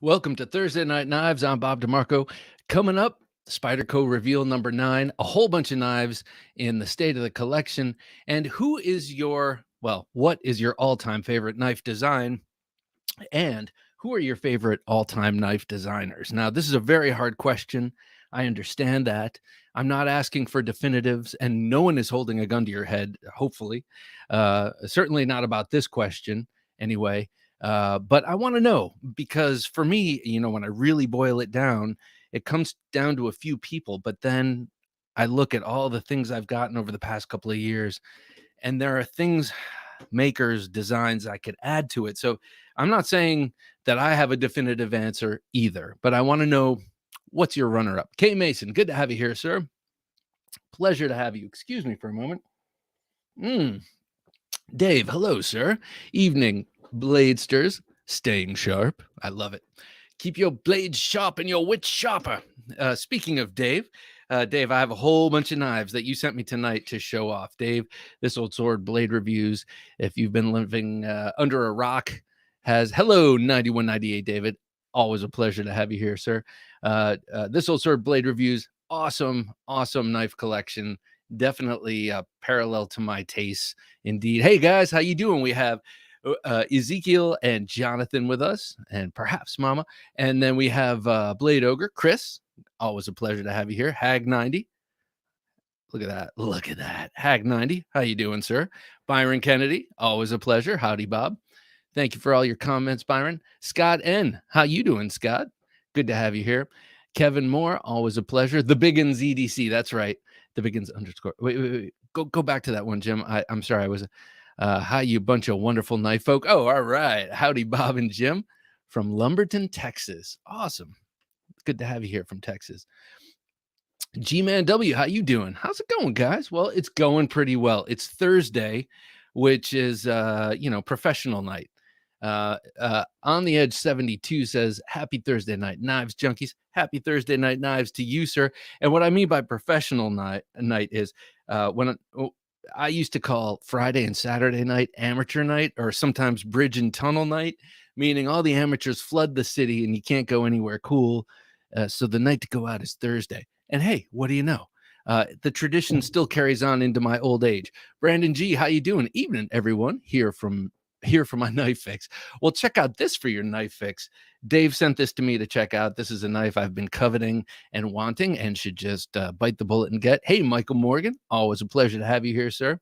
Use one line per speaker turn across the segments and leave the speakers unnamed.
Welcome to Thursday Night Knives. I'm Bob DeMarco. Coming up, Spyderco reveal number 9, a whole bunch of knives in the state of the collection. And what is your all-time favorite knife design? And who are your favorite all-time knife designers? Now, this is a very hard question. I understand that. I'm not asking for definitives, and no one is holding a gun to your head, hopefully. Certainly not about this question, anyway. But I want to know because for me, when I really boil it down, it comes down to a few people. But then I look at all the things I've gotten over the past couple of years, and there are things, makers, designs I could add to it. So I'm not saying that I have a definitive answer either, but I want to know what's your runner up. Kay Mason, good to have you here, sir. Pleasure to have you. Excuse me for a moment. Dave, hello, sir. Evening, Bladesters, staying sharp. I love it. Keep your blades sharp and your wits sharper. Speaking of Dave, Dave, I have a whole bunch of knives that you sent me tonight to show off. Dave, This Old Sword Blade Reviews. If you've been living under a rock, hello, 9198, David. Always a pleasure to have you here, sir. This Old Sword Blade Reviews. Awesome knife collection. Definitely parallel to my tastes, indeed. Hey, guys, how you doing? We have Ezekiel and Jonathan with us, and perhaps Mama. And then we have Blade Ogre, Chris. Always a pleasure to have you here. Hag 90. Look at that. Hag 90. How you doing, sir? Byron Kennedy. Always a pleasure. Howdy, Bob. Thank you for all your comments, Byron. Scott N. How you doing, Scott? Good to have you here. Kevin Moore. Always a pleasure. The Biggins EDC. That's right. The Biggins _ Wait. Go back to that one, Jim. I'm sorry. I was. Hi, you bunch of wonderful knife folk. Oh, all right. Howdy, Bob and Jim from Lumberton, Texas. Awesome. Good to have you here from Texas. G-Man W, how you doing? How's it going, guys? Well, it's going pretty well. It's Thursday, which is, professional night. On the Edge 72 says, happy Thursday night, knives junkies. Happy Thursday night, knives to you, sir. And what I mean by professional night is when I used to call Friday and Saturday night amateur night, or sometimes bridge and tunnel night, meaning all the amateurs flood the city and you can't go anywhere cool. So the night to go out is Thursday. And hey, what do you know? The tradition still carries on into my old age. Brandon G, how you doing? Evening, everyone. Here from my knife fix. Well, check out this for your knife fix. Dave sent this to me to check out. This is a knife I've been coveting and wanting and should just bite the bullet and get. Hey, Michael Morgan, always a pleasure to have you here, sir.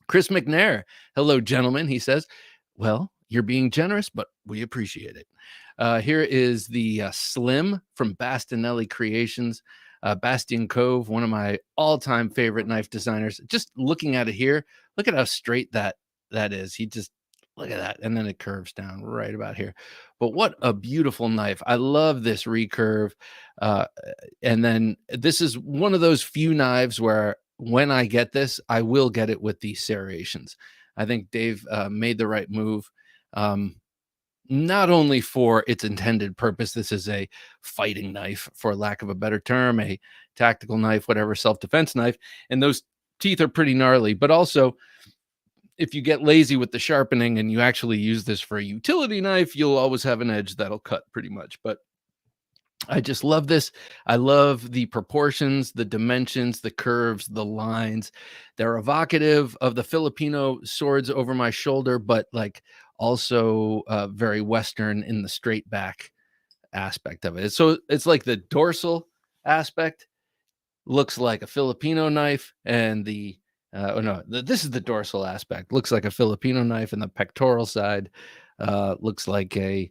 Chris McNair, hello, gentlemen. He says, well, you're being generous, but we appreciate it. Here is the Slim from Bastinelli Creations. Bastian Cove, one of my all-time favorite knife designers. Just looking at it here, look at how straight that is. He just, look at that. And then it curves down right about here. But what a beautiful knife. I love this recurve. And then this is one of those few knives where when I get this, I will get it with these serrations. I think Dave made the right move. Not only for its intended purpose, this is a fighting knife, for lack of a better term, a tactical knife, whatever, self-defense knife. And those teeth are pretty gnarly, but also if you get lazy with the sharpening and you actually use this for a utility knife, you'll always have an edge that'll cut pretty much. But I just love this. I love the proportions, the dimensions, the curves, the lines. They're evocative of the Filipino swords over my shoulder, but like also very Western in the straight back aspect of it. So it's like the dorsal aspect looks like a Filipino knife, and this is the dorsal aspect. Looks like a Filipino knife, and the pectoral side looks like a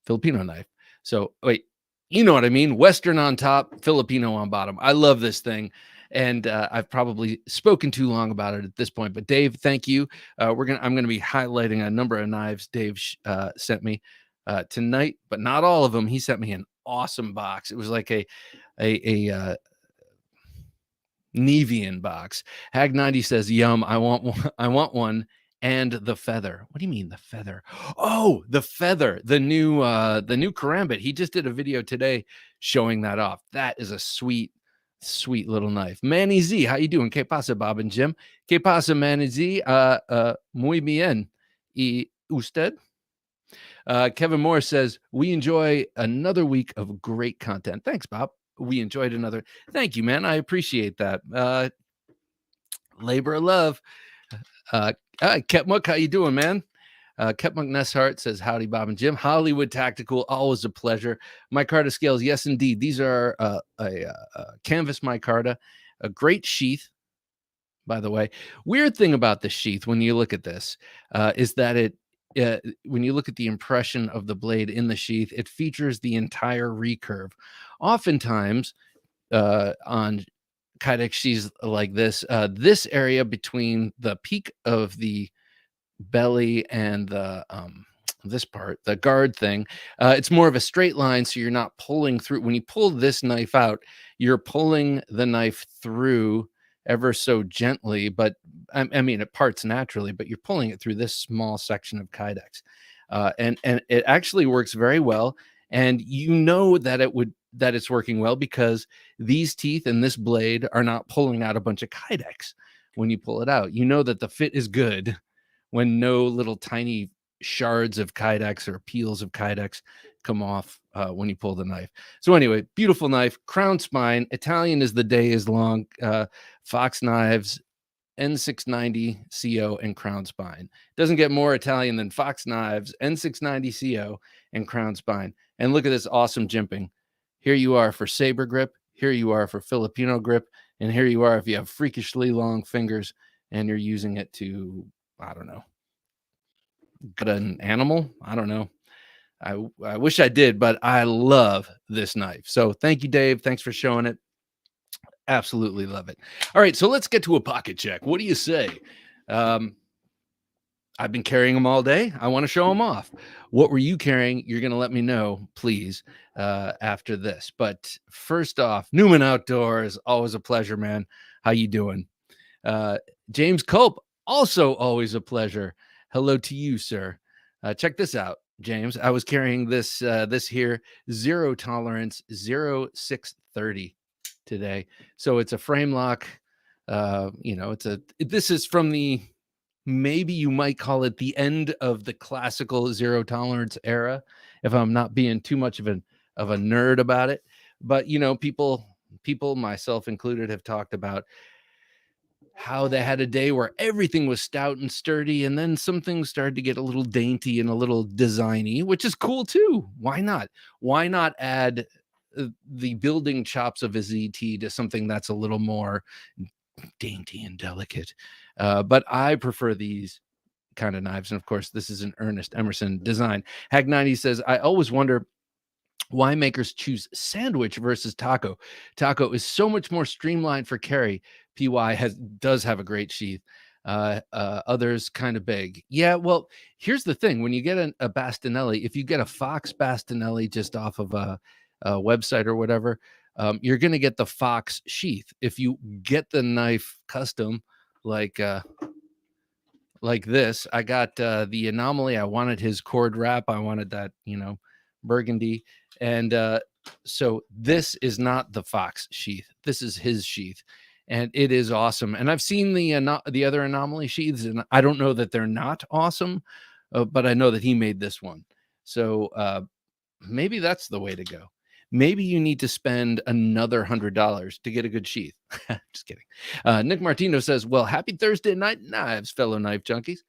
Filipino knife. So wait, you know what I mean? Western on top, Filipino on bottom. I love this thing. And I've probably spoken too long about it at this point. But Dave, thank you. I'm going to be highlighting a number of knives Dave sent me tonight, but not all of them. He sent me an awesome box. It was like a Nevian box. Hag 90 says, "Yum! I want one." And the feather. What do you mean the feather? Oh, the feather, the new karambit. He just did a video today showing that off. That is a sweet little knife. Manny Z, how you doing? ¿Qué pasa, Bob and Jim? ¿Qué pasa, Manny Z? Muy bien. ¿Y usted? Kevin Moore says, we enjoy another week of great content. Thanks, Bob. We enjoyed another. Thank you, man. I appreciate that. Labor of love. Ketmuk, how you doing, man? Ketmuk Nesshart says, howdy, Bob and Jim. Hollywood Tactical, always a pleasure. Micarta scales, yes, indeed. These are a canvas micarta, a great sheath, by the way. Weird thing about the sheath when you look at this is that when you look at the impression of the blade in the sheath, it features the entire recurve. Oftentimes on kydex sheaths like this, this area between the peak of the belly and the this part, the guard thing, it's more of a straight line, so you're not pulling through. When you pull this knife out, you're pulling the knife through ever so gently, but I mean it parts naturally, but you're pulling it through this small section of kydex, and it actually works very well. And you know that it's working well because these teeth and this blade are not pulling out a bunch of kydex when you pull it out. You know that the fit is good when no little tiny shards of kydex or peels of kydex come off when you pull the knife. So anyway, beautiful knife, crown spine, Italian as the day is long, Fox knives, N690 CO and crown spine. Doesn't get more Italian than Fox knives, N690 CO and crown spine. And look at this awesome jimping. Here you are for saber grip, here you are for Filipino grip, and here you are if you have freakishly long fingers and you're using it to, I don't know, got an animal. I don't know. I wish I did, but I love this knife. So thank you, Dave. Thanks for showing it. Absolutely love it. All right, so let's get to a pocket check. What do you say? I've been carrying them all day. I want to show them off. What were you carrying? You're going to let me know, please, after this. But first off, Newman Outdoors, always a pleasure, man. How you doing? James Culp, also always a pleasure. Hello to you, sir. Check this out, James. I was carrying this here zero tolerance 0630 today. So it's a frame lock. This is from the, maybe you might call it the end of the classical zero tolerance era, if I'm not being too much of a nerd about it. But people, myself included, have talked about how they had a day where everything was stout and sturdy, and then some things started to get a little dainty and a little designy, which is cool too. Why not? Why not add the building chops of a ZT to something that's a little more dainty and delicate? But I prefer these kind of knives. And of course, this is an Ernest Emerson design. Hag90 says, I always wonder why makers choose sandwich versus taco. Taco is so much more streamlined for carry. PY does have a great sheath. Others kind of big. Yeah, well, here's the thing. When you get a Bastinelli, if you get a Fox Bastinelli just off of a website or whatever, you're going to get the Fox sheath. If you get the knife custom, like this, I got the Anomaly. I wanted his cord wrap. I wanted that, burgundy. And so this is not the Fox sheath. This is his sheath. And it is awesome. And I've seen the other Anomaly sheaths, and I don't know that they're not awesome, but I know that he made this one. So maybe that's the way to go. Maybe you need to spend another $100 to get a good sheath. Just kidding. Nick Martino says, well, happy Thursday night knives, fellow knife junkies.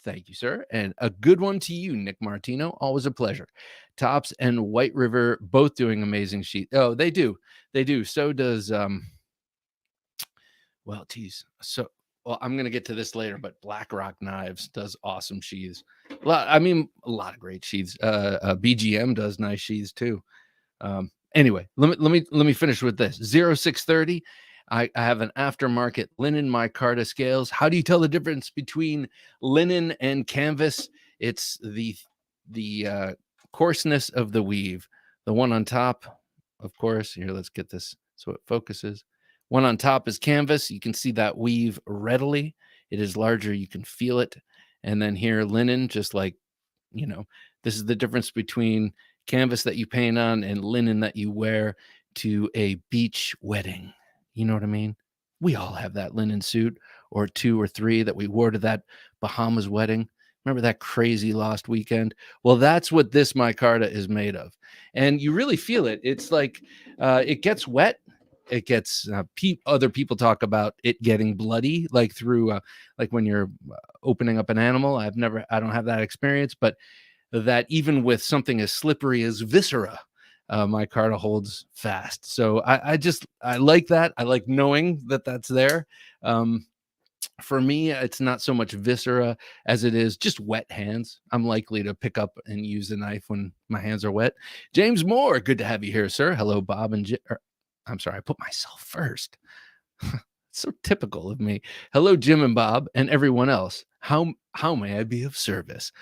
Thank you, sir. And a good one to you, Nick Martino. Always a pleasure. Tops and White River both doing amazing sheath. Oh, they do. They do. So does well, geez. So, well, I'm going to get to this later, but Black Rock Knives does awesome sheaths. A lot of great sheaths. BGM does nice sheaths too. Anyway, let me finish with this. 0630. I have an aftermarket linen micarta scales. How do you tell the difference between linen and canvas? It's the coarseness of the weave. The one on top, of course, here, let's get this so it focuses. One on top is canvas. You can see that weave readily. It is larger. You can feel it. And then here, linen, just like, this is the difference between canvas that you paint on and linen that you wear to a beach wedding. You know what I mean? We all have that linen suit or two or three that we wore to that Bahamas wedding. Remember that crazy lost weekend? Well, that's what this micarta is made of. And you really feel it. It's like it gets wet. It gets other people talk about it getting bloody, like through like when you're opening up an animal. I don't have that experience, but that even with something as slippery as viscera, micarta holds fast. So I like that. I like knowing that that's there. For me, it's not so much viscera as it is just wet hands. I'm likely to pick up and use a knife when my hands are wet. James Moore, good to have you here, sir. Hello, Bob and I'm sorry, I put myself first. So typical of me. Hello, Jim and Bob and everyone else. How may I be of service?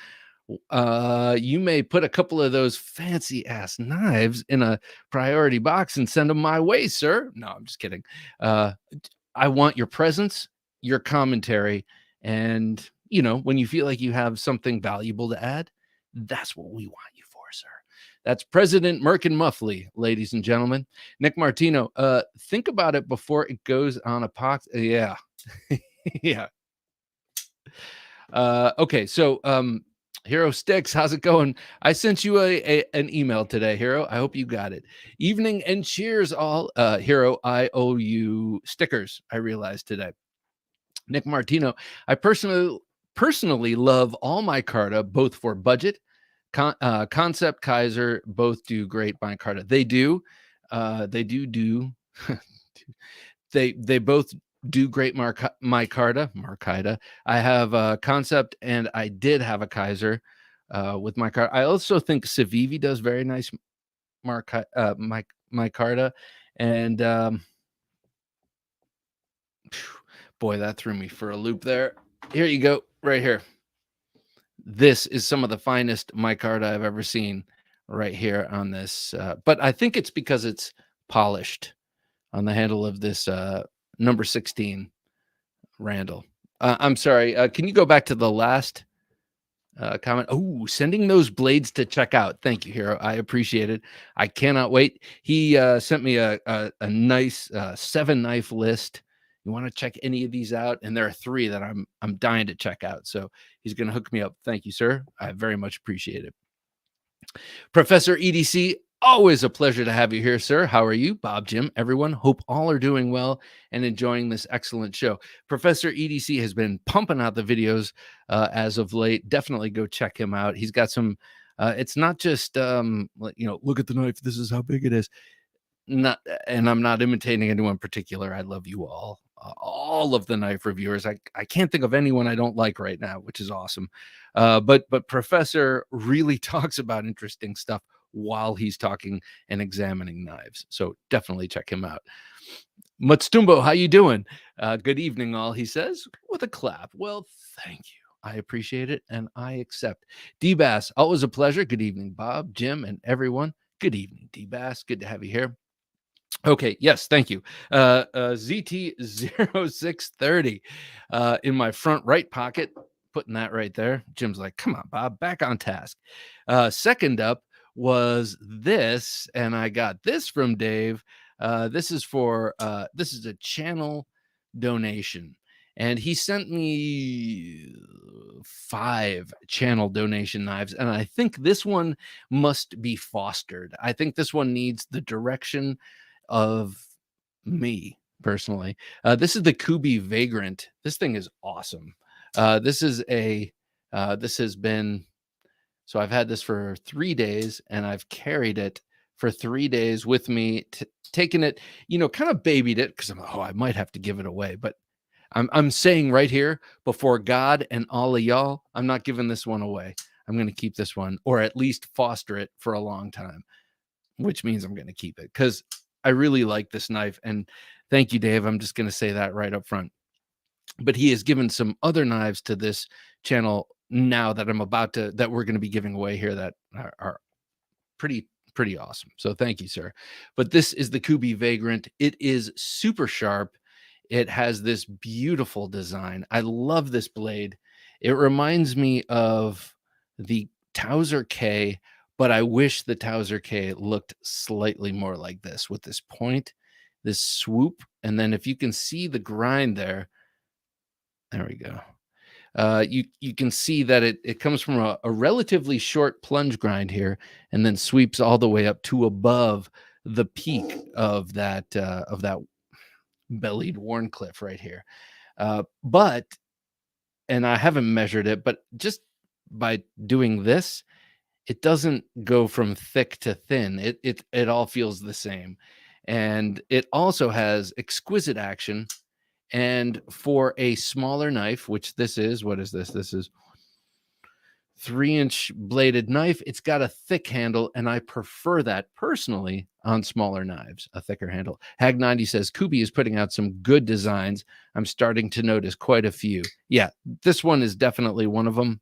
You may put a couple of those fancy ass knives in a priority box and send them my way, sir. No, I'm just kidding. I want your presence, your commentary, and when you feel like you have something valuable to add, that's what we want you for, sir. That's President Merkin Muffley, ladies and gentlemen. Nick Martino, think about it before it goes on a pox. Yeah. Yeah. Okay, so Hero Sticks, how's it going? I sent you an email today, Hero. I hope you got it. Evening and cheers, all. Hero, I owe you stickers, I realized today. Nick Martino, I personally love all micarta, both for budget, Concept, Kaiser, both do great micarta. They do. They do. They both do great micarta. I have a Concept and I did have a Kaiser with micarta. I also think Civivi does very nice micarta. And boy, that threw me for a loop there. Here you go, right here. This is some of the finest micarta I've ever seen right here on this. But I think it's because it's polished on the handle of this number 16 Randall. I'm sorry. Can you go back to the last comment? Oh, sending those blades to check out. Thank you, Hero. I appreciate it. I cannot wait. He sent me a nice 7-knife list. You want to check any of these out? And there are 3 that I'm dying to check out. So he's going to hook me up. Thank you, sir. I very much appreciate it. Professor EDC, always a pleasure to have you here, sir. How are you? Bob, Jim, everyone. Hope all are doing well and enjoying this excellent show. Professor EDC has been pumping out the videos as of late. Definitely go check him out. He's got some, it's not just, look at the knife. This is how big it is. And I'm not imitating anyone in particular. I love you all of the knife reviewers. I can't think of anyone I don't like right now, which is awesome. But Professor really talks about interesting stuff while he's talking and examining knives. So definitely check him out. Matstumbo, how you doing? Good evening, all, he says with a clap. Well, thank you. I appreciate it and I accept. D-Bass, always a pleasure. Good evening, Bob, Jim, and everyone. Good evening, D-Bass. Good to have you here. Okay, yes, thank you. ZT0630 in my front right pocket, putting that right there. Jim's like, come on, Bob, back on task. Second up was this, and I got this from Dave. This is a channel donation. And he sent me 5 channel donation knives. And I think this one must be fostered. I think this one needs the direction of me personally. This is the Kubey Vagrant. This thing is awesome. This has been, so I've had this for 3 days and I've carried it for 3 days with me, taking it, kind of babied it because I might have to give it away. But I'm saying right here before God and all of y'all, I'm not giving this one away. I'm going to keep this one, or at least foster it for a long time, which means I'm going to keep it because I really like this knife. And thank you, Dave. I'm just going to say that right up front. But he has given some other knives to this channel now that that we're going to be giving away here that are pretty awesome. So thank you, sir. But this is the Kubey Vagrant. It is super sharp. It has this beautiful design. I love this blade. It reminds me of the Towser K, but I wish the Towser K looked slightly more like this with this point, this swoop. And then if you can see the grind there we go. You can see that it comes from a relatively short plunge grind here, and then sweeps all the way up to above the peak of that bellied Warncliffe right here. But and I haven't measured it, but just by doing this, it doesn't go from thick to thin. It all feels the same, and it also has exquisite action. And for a smaller knife, which this is, what is this? This is 3-inch bladed knife. It's got a thick handle, and I prefer that personally on smaller knives, a thicker handle. Hag90 says Kubey is putting out some good designs. I'm starting to notice quite a few. Yeah, this one is definitely one of them.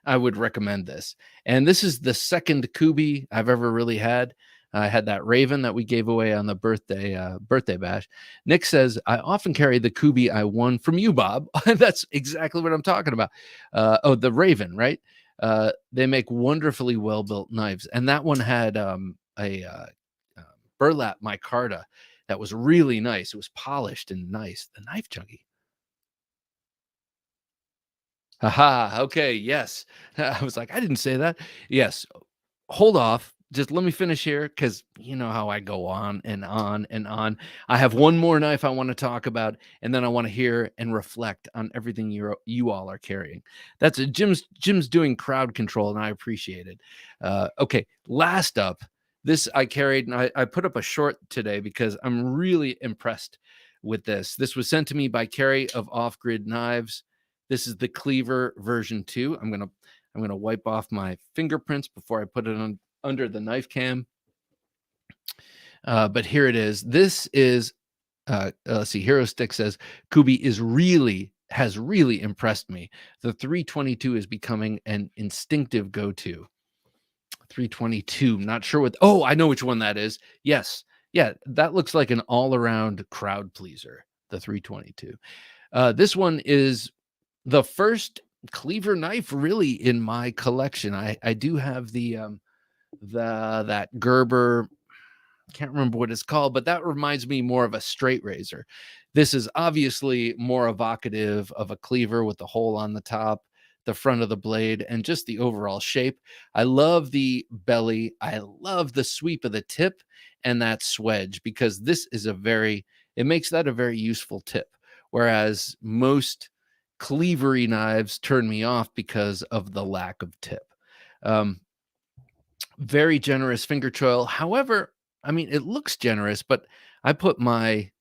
I would recommend this. And this is the second Kubey I've ever really had. I had that Raven that we gave away on the birthday bash. Nick says, I often carry the Kubey I won from you, Bob. That's exactly what I'm talking about. Oh, the Raven, right? They make wonderfully well-built knives. And that one had a burlap micarta that was really nice. It was polished and nice. The knife Junkie. Haha. Okay. Yes. I was like, I didn't say that. Yes. Hold off. Just let me finish here, because you know how I go on and on and on. I have one more knife I want to talk about, and then I want to hear and reflect on everything you all are carrying. That's a Jim's doing crowd control, and I appreciate it. Okay. Last up, this I carried, and I put up a short today because I'm really impressed with this. This was sent to me by Carrie of Off Grid Knives. This is the Cleaver version 2. I'm gonna wipe off my fingerprints before I put it on under the knife cam. But here it is. This is let's see. Hero Stick says Kubey has really impressed me. The 322 is becoming an instinctive go-to. 322. Not sure what. Oh, I know which one that is. Yes. Yeah, that looks like an all-around crowd pleaser. The 322. This one is the first Cleaver knife really in my collection. I do have that Gerber, can't remember what it's called, but that reminds me more of a straight razor. This is obviously more evocative of a cleaver with the hole on the top, the front of the blade, and just the overall shape. I love the belly. I love the sweep of the tip and that swedge, because this is it makes that a very useful tip. Whereas most cleavery knives turn me off because of the lack of tip. Very generous finger choil. However, I mean, it looks generous, but I put my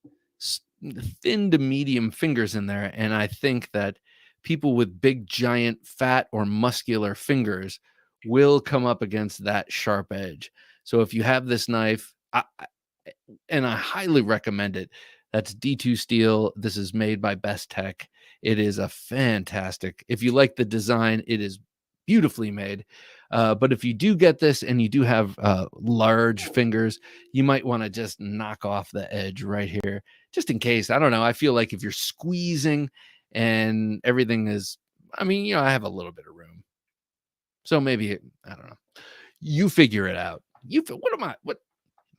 thin to medium fingers in there, and I think that people with big, giant, fat, or muscular fingers will come up against that sharp edge. So if you have this knife, and I highly recommend it. That's D2 steel. This is made by Best Tech. It is a fantastic. If you like the design, it is beautifully made. But if you do get this and you do have large fingers, you might want to just knock off the edge right here, just in case. I don't know. I feel like if you're squeezing and everything is, I mean, you know, I have a little bit of room. So maybe, I don't know. You figure it out. What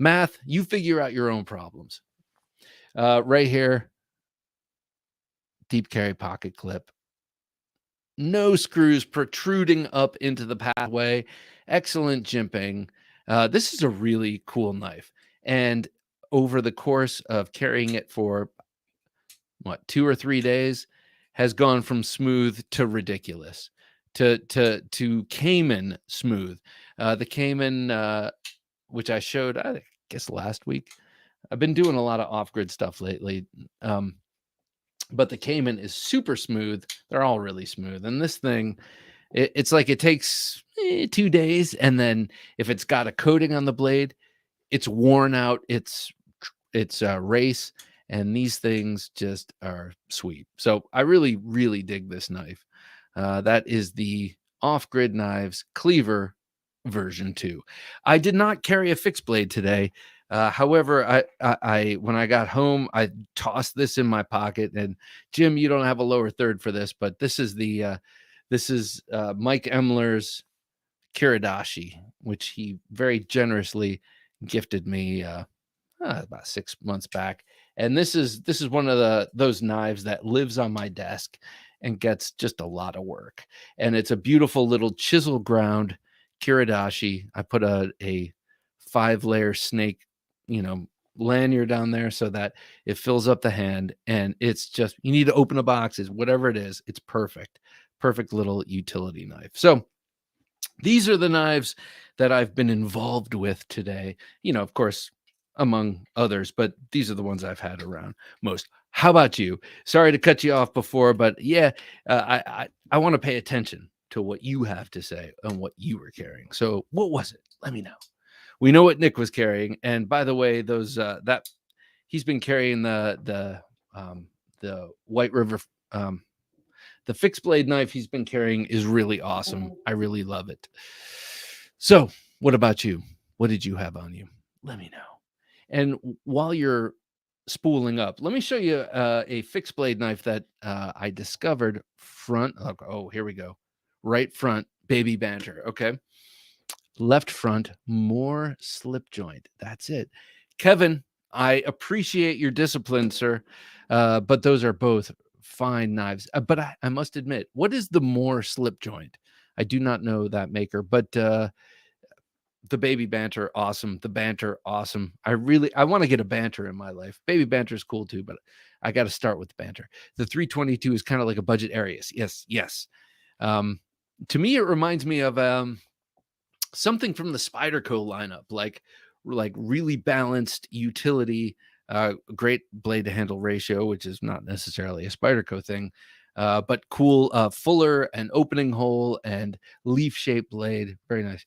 math? You figure out your own problems. Right here, deep carry pocket clip. No screws protruding up into the pathway. Excellent jimping. This is a really cool knife. And over the course of carrying it for 2 or 3 days, has gone from smooth to ridiculous, to Cayman smooth. The Cayman, which I showed, I guess last week. I've been doing a lot of off-grid stuff lately. But the Cayman is super smooth. They're all really smooth. And this thing, it's like it takes 2 days. And then if it's got a coating on the blade, it's worn out. It's race. And these things just are sweet. So I really, really dig this knife. That is the Off-Grid Knives Cleaver version 2. I did not carry a fixed blade today. However, I when I got home, I tossed this in my pocket. And Jim, you don't have a lower third for this, but this is Mike Emler's Kiradashi, which he very generously gifted me about 6 months back. And this is one of those knives that lives on my desk. and gets just a lot of work. And it's a beautiful little chisel ground Kiradashi. I put a 5-layer snake, lanyard down there so that it fills up the hand, and it's just, you need to open a box, is whatever it is, it's perfect little utility knife. So these are the knives that I've been involved with today, of course, among others, but these are the ones I've had around most. How about you? Sorry to cut you off before, but yeah, I want to pay attention to what you have to say on what you were carrying. So what was it? Let me know. We know what Nick was carrying, and by the way, those that he's been carrying the White River, the fixed blade knife he's been carrying is really awesome. I really love it. So, what about you? What did you have on you? Let me know. And while you're spooling up, let me show you a fixed blade knife that I discovered front. Oh, here we go. Right front, baby banter. Okay. Left front, more slip joint. That's it. Kevin, I appreciate your discipline, sir. But those are both fine knives. But I must admit, what is the more slip joint? I do not know that maker, but the baby banter, awesome. The banter, awesome. I want to get a banter in my life. Baby banter is cool too, but I got to start with the banter. The 322 is kind of like a budget Arius. Yes. To me, it reminds me of something from the Spyderco lineup, like really balanced utility, great blade to handle ratio, which is not necessarily a Spyderco thing, but cool, fuller and opening hole and leaf shaped blade. Very nice.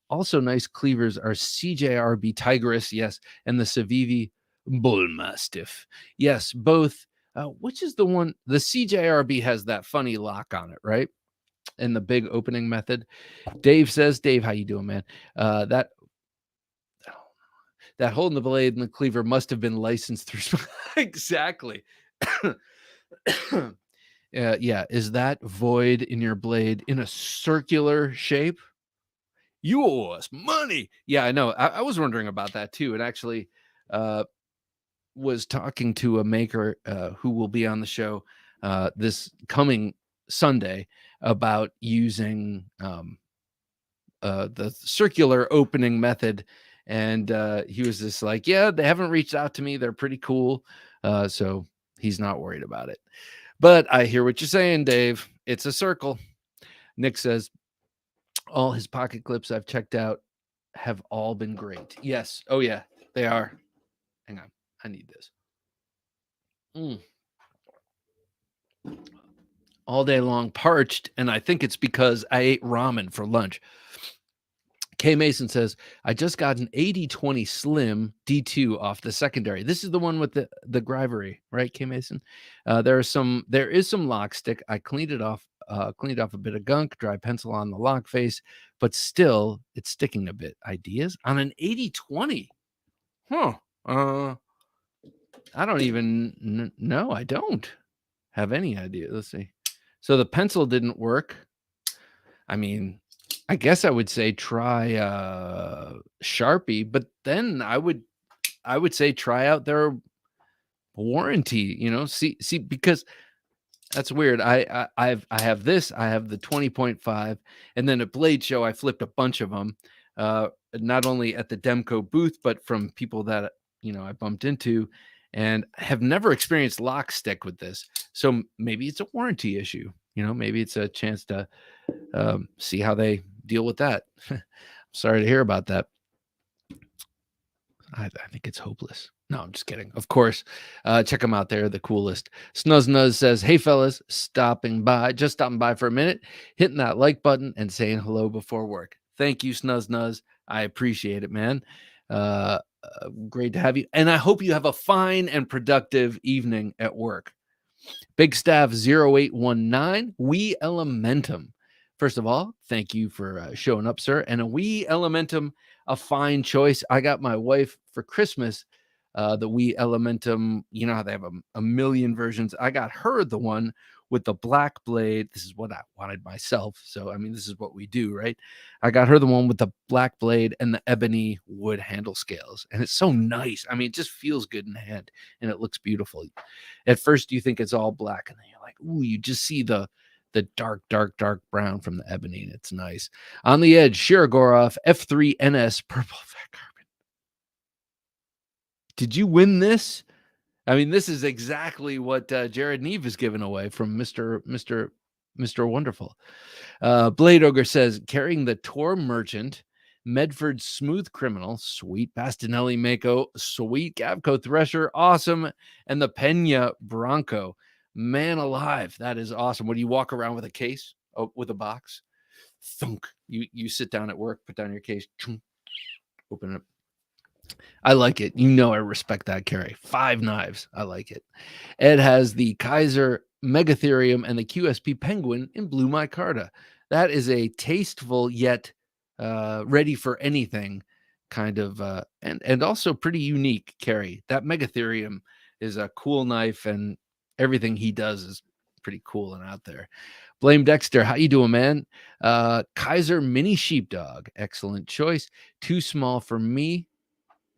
Also nice cleavers are CJRB Tigris, yes, and the Civivi Bull Mastiff. Yes, both. Which is the one? The CJRB has that funny lock on it, right? And the big opening method. Dave says, Dave, how you doing, man? That hole in the blade and the cleaver must have been licensed through. Exactly. Yeah. Is that void in your blade in a circular shape? You owe us money. Yeah, I know. I was wondering about that too. And actually was talking to a maker who will be on the show this coming Sunday about using the circular opening method. And he was just like, yeah, they haven't reached out to me. They're pretty cool. So he's not worried about it. But I hear what you're saying, Dave. It's a circle. Nick says, all his pocket clips I've checked out have all been great. Yes. Oh, yeah, they are. Hang on. I need this. All day long, parched. And I think it's because I ate ramen for lunch. K Mason says, I just got an 80-20 Slim D2 off the secondary. This is the one with the Grivery, right, K Mason? There is some lock stick. I cleaned it off a bit of gunk, dry pencil on the lock face, but still it's sticking a bit. Ideas on an 80-20? Huh. I don't even know. I don't have any idea. Let's see. So the pencil didn't work. I mean, I guess I would say try Sharpie, but then I would say try out their warranty, see, because that's weird. I have this, I have the 20.5, and then at Blade Show, I flipped a bunch of them, not only at the Demco booth, but from people that, I bumped into, and have never experienced lock stick with this. So maybe it's a warranty issue, maybe it's a chance to see how they deal with that. Sorry to hear about that. I think it's hopeless. No, I'm just kidding. Of course. Check them out. They're the coolest. Snuz says, hey, fellas, just stopping by for a minute, hitting that like button and saying hello before work. Thank you, Snuz. I appreciate it, man. Great to have you. And I hope you have a fine and productive evening at work. Big Staff 0819, We Elementum. First of all, thank you for showing up, sir. And a We Elementum, a fine choice. I got my wife for Christmas the We Elementum. You know how they have a million versions. I got her the one with the black blade. This is what I wanted myself. So, I mean, this is what we do, right? I got her the one with the black blade and the ebony wood handle scales. And it's so nice. I mean, it just feels good in the hand and it looks beautiful. At first, you think it's all black and then you're like, black. Ooh, you just see the dark, dark, dark brown from the ebony, and it's nice. On the edge, Shirogorov F3NS purple fat carbon. Did you win this? I mean, this is exactly what Jared Neve is giving away from Mr. Wonderful. Blade Ogre says, carrying the Tor Merchant, Medford Smooth Criminal, sweet Bastinelli Mako, sweet Gavco Thresher, awesome, and the Pena Bronco. Man alive, that is awesome. When you walk around with a case, with a box, thunk, you sit down at work, put down your case, open it. I like it. You know I respect that carry. 5 knives. I like it. Ed has the Kaiser Megatherium and the QSP Penguin in blue micarta. That is a tasteful yet ready for anything kind of and also pretty unique carry. That Megatherium is a cool knife, and everything he does is pretty cool and out there. Blame Dexter, how you doing, man? Kaiser Mini Sheepdog, excellent choice. Too small for me,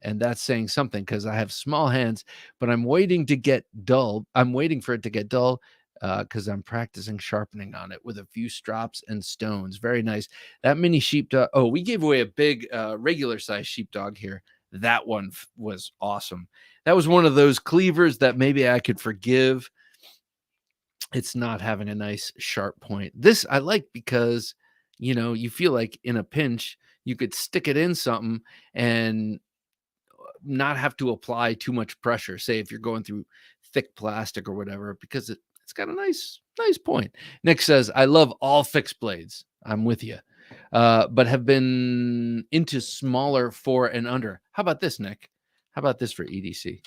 and that's saying something because I have small hands, but I'm waiting to get dull. I'm waiting for it to get dull because I'm practicing sharpening on it with a few strops and stones. Very nice. That mini sheepdog. Oh, we gave away a big regular size sheepdog here. That one was awesome. That was one of those cleavers that maybe I could forgive. It's not having a nice sharp point. This I like because, you know, you feel like in a pinch, you could stick it in something and not have to apply too much pressure. Say if you're going through thick plastic or whatever, because it's got a nice point. Nick says, I love all fixed blades. I'm with you. But have been into smaller 4 and under. How about this, Nick? How about this for EDC?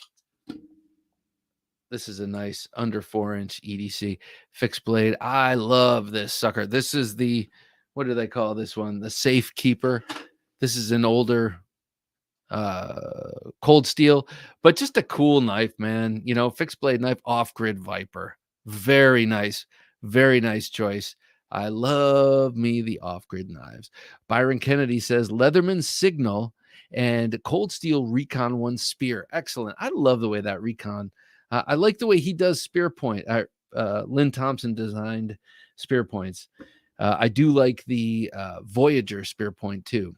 This is a nice under 4-inch EDC fixed blade. I love this sucker. This is the, what do they call this one? The Safe Keeper. This is an older cold steel, but just a cool knife, man. You know, fixed blade knife, off-grid Viper. Very nice choice. I love me the off-grid knives. Byron Kennedy says Leatherman Signal and cold steel Recon 1 spear. Excellent. I love the way that Recon, I like the way he does spear point. Lynn Thompson designed spear points. I do like the Voyager spear point too.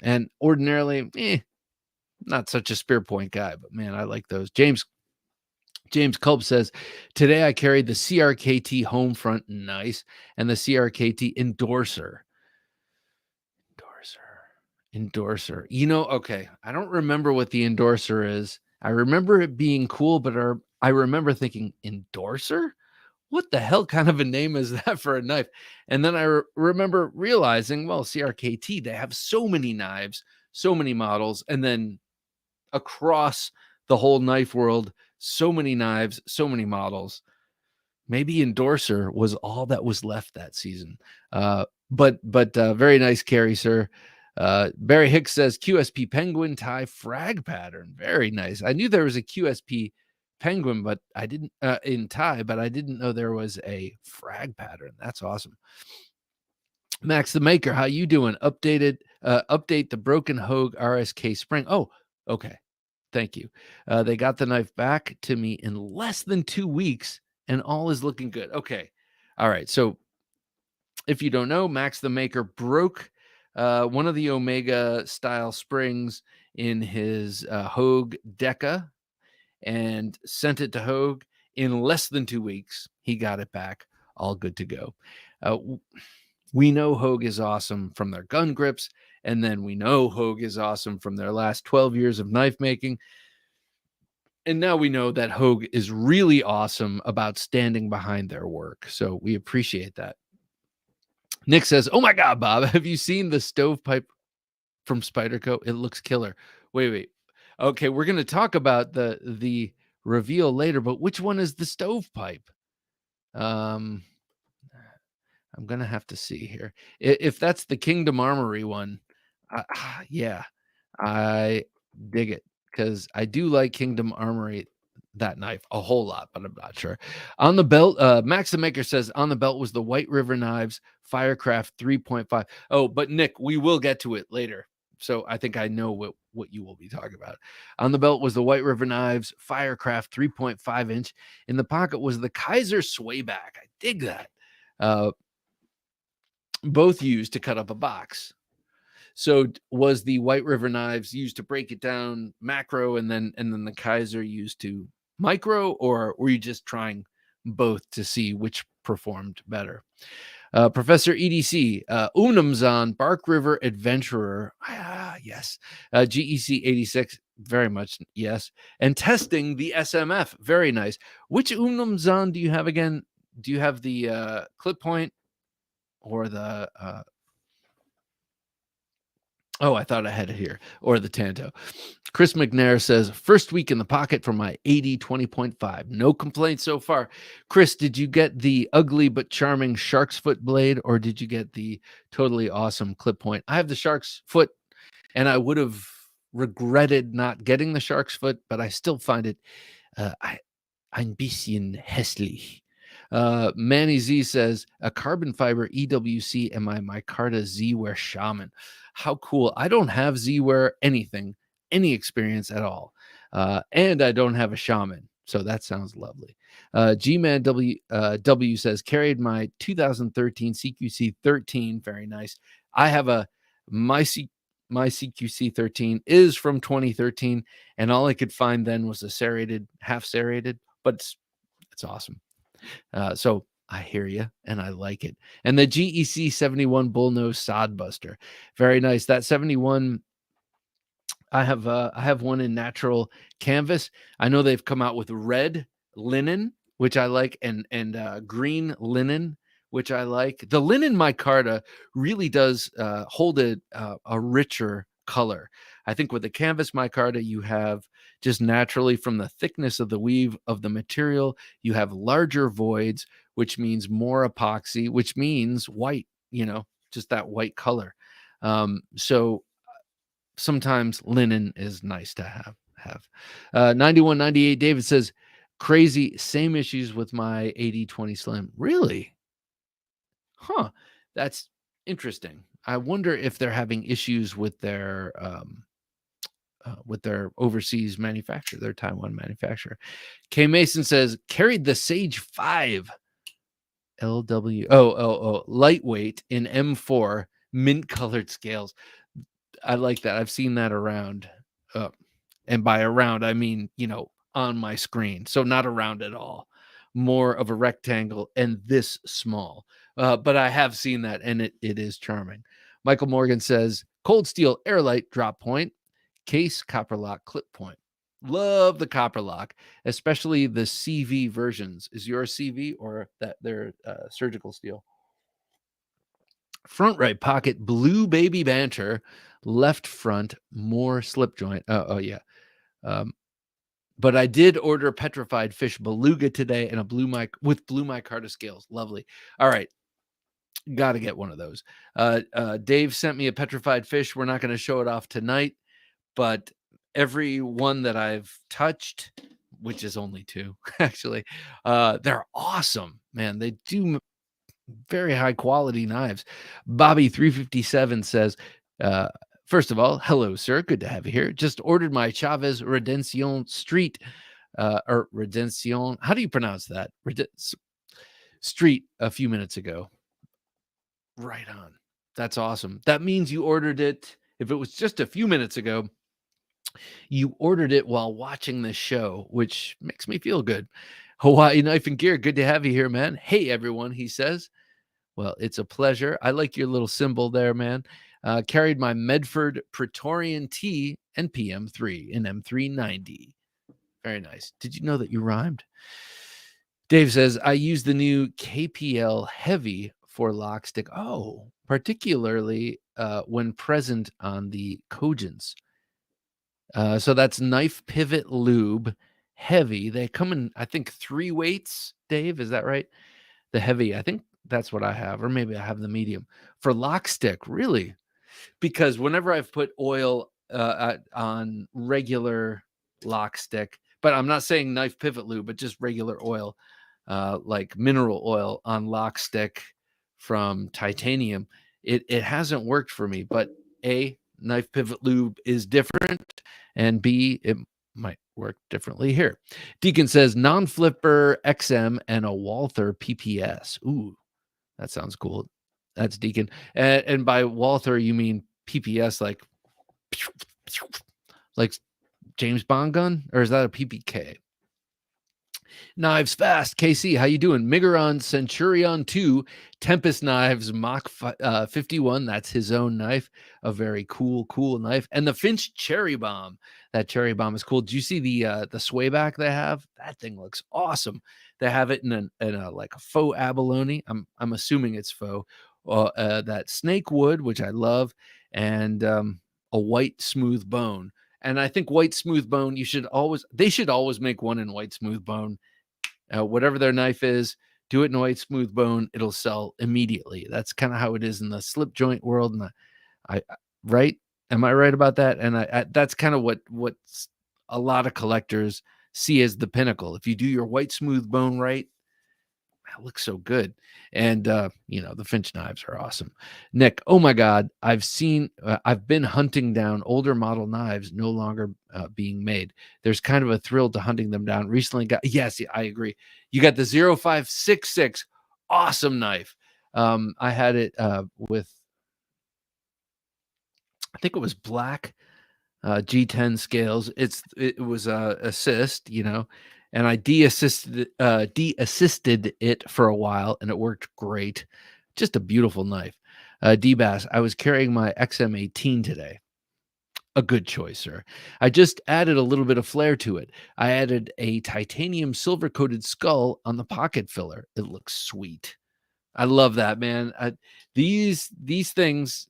And ordinarily, not such a spear point guy, but man, I like those. James Culp says, today I carried the CRKT home front, nice, and the CRKT endorser. You know, okay, I don't remember what the endorser is. I remember it being cool, but I remember thinking, endorser? What the hell kind of a name is that for a knife? And then I remember realizing, well, CRKT, they have so many knives, so many models, and then across the whole knife world, so many knives, so many models. Maybe endorser was all that was left that season. But very nice carry, sir. Barry Hicks says QSP Penguin tie frag pattern. Very nice. I knew there was a QSP Penguin, but I didn't in tie, but I didn't know there was a frag pattern. That's awesome. Max the Maker, how you doing? Update the broken Hogue RSK spring. Oh, okay. Thank you. They got the knife back to me in less than 2 weeks, and all is looking good. Okay. All right. So if you don't know, Max the Maker broke one of the Omega style springs in his Hogue Deca and sent it to Hogue in less than 2 weeks. He got it back. All good to go. We know Hogue is awesome from their gun grips, and then we know Hogue is awesome from their last 12 years of knife making. And now we know that Hogue is really awesome about standing behind their work. So we appreciate that. Nick says, oh my God, Bob, have you seen the stovepipe from Spyderco? It looks killer. Wait. Okay, we're going to talk about the reveal later, but which one is the stovepipe? I'm going to have to see here. If that's the Kingdom Armory one, yeah, I dig it because I do like Kingdom Armory, that knife, a whole lot, but I'm not sure. On the belt, Max the Maker says on the belt was the White River Knives Firecraft 3.5. Oh, but Nick, we will get to it later. So I think I know what you will be talking about. On the belt was the White River Knives Firecraft 3.5 inch. In the pocket was the Kaiser Swayback. I dig that. Both used to cut up a box. So was the White River Knives used to break it down macro, and then the Kaiser used to micro, or were you just trying both to see which performed better? Professor EDC, Unumzon, Bark River Adventurer. Yes. GEC 86, very much yes. And testing the SMF, very nice. Which Unumzon do you have again? Do you have the clip point or the... Oh, I thought I had it here. Or the Tanto. Chris McNair says, first week in the pocket for my 80 20.5. No complaints so far. Chris, did you get the ugly but charming shark's foot blade, or did you get the totally awesome clip point? I have the shark's foot, and I would have regretted not getting the shark's foot, but I still find it ein bisschen hässlich. Manny Z says, a carbon fiber EWC and my micarta Z-Wear Shaman. How cool. I don't have Z-Wear anything, any experience at all. And I don't have a Shaman. So that sounds lovely. G-Man W says, carried my 2013 CQC 13. Very nice. I have my CQC 13 is from 2013, and all I could find then was a serrated, half serrated, but it's awesome. So I hear you, and I like it. And the GEC 71 Bullnose Sodbuster, very nice. That 71, I have one in natural canvas. I know they've come out with red linen, which I like, and green linen, which I like. The linen micarta really does hold a richer color. I think with the canvas micarta, you have just naturally from the thickness of the weave of the material, you have larger voids, which means more epoxy, which means white, just that white color. So sometimes linen is nice to have. 9198 David says, crazy, same issues with my 80/20 Slim. Really? Huh. That's interesting. I wonder if they're having issues with their overseas manufacturer, their Taiwan manufacturer. K Mason says, carried the Sage 5 LW lightweight in M4 mint colored scales. I like that. I've seen that around. And by around, I mean, on my screen. So not around at all. More of a rectangle and this small. But I have seen that, and it is charming. Michael Morgan says, cold steel airlight drop point, case copper lock clip point. Love the copper lock, especially the CV versions. Is yours CV or that they're surgical steel? Front right pocket, blue baby banter. Left front, more slip joint. Oh yeah. But I did order petrified fish beluga today and a blue micarta scales. Lovely. All right. Got to get one of those. Dave sent me a petrified fish. We're not going to show it off tonight, but every one that I've touched, which is only 2 actually, they're awesome, man. They do very high quality knives. Bobby 357 says, first of all, hello, sir. Good to have you here. Just ordered my Chavez Redención Street, or Redención. How do you pronounce that? Street a few minutes ago. Right on. That's awesome. That means you ordered it. If it was just a few minutes ago, you ordered it while watching the show, which makes me feel good. Hawaii Knife and Gear. Good to have you here, man. Hey, everyone, he says. Well, it's a pleasure. I like your little symbol there, man. Carried my Medford Praetorian T and PM3 in M390. Very nice. Did you know that you rhymed? Dave says, I use the new KPL Heavy for lock stick. Oh, particularly when present on the Cogents. So that's knife pivot lube heavy. They come in, I think, 3 weights. Dave, is that right? The heavy, I think that's what I have, or maybe I have the medium for lock stick. Really? Because whenever I've put oil on regular lock stick, but I'm not saying knife pivot lube, but just regular oil, like mineral oil on lock stick from titanium, it hasn't worked for me. But knife pivot lube is different, and B, it might work differently here. Deacon says non-flipper XM and a Walther PPS. Ooh, that sounds cool. That's Deacon. And by Walther, you mean PPS like James Bond gun? Or is that a PPK? Knives Fast, KC, how you doing? Migaron Centurion 2, Tempest Knives Mach 51. That's his own knife. A very cool knife. And the Finch Cherry Bomb. That Cherry Bomb is cool. Do you see the swayback they have? That thing looks awesome. They have it in a like a faux abalone. I'm assuming it's faux. That snake wood, which I love, and a white smooth bone. And I think white smooth bone, they should always make one in white smooth bone. Whatever their knife is, do it in white smooth bone. It'll sell immediately. That's kind of how it is in the slip joint world. And right? Am I right about that? And that's kind of what a lot of collectors see as the pinnacle. If you do your white smooth bone right, that looks so good. And the Finch knives are awesome. Nick, oh my God, I've been hunting down older model knives no longer being made. There's kind of a thrill to hunting them down. Recently yes, I agree. You got the 0566, awesome knife. I had it with, I think it was black G10 scales. It was assist, and I de-assisted it for a while, and it worked great. Just a beautiful knife. D-Bass, I was carrying my XM18 today. A good choice, sir. I just added a little bit of flair to it. I added a titanium silver-coated skull on the pocket filler. It looks sweet. I love that, man. These things...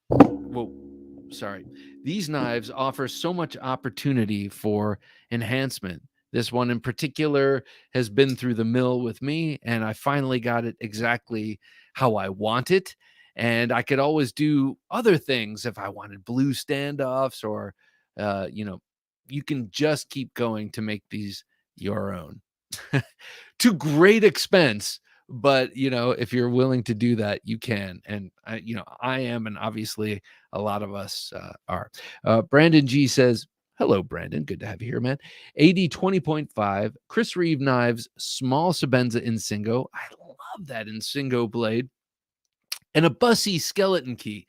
Whoa. Sorry. These knives offer so much opportunity for enhancement. This one in particular has been through the mill with me, and I finally got it exactly how I want it. And I could always do other things if I wanted blue standoffs or, you can just keep going to make these your own to great expense. But, if you're willing to do that, you can. And, I am, and obviously a lot of us are. Brandon G says, hello, Brandon. Good to have you here, man. AD 20.5, Chris Reeve knives, small Sabenza Insingo. I love that Insingo blade. And a Bussy skeleton key.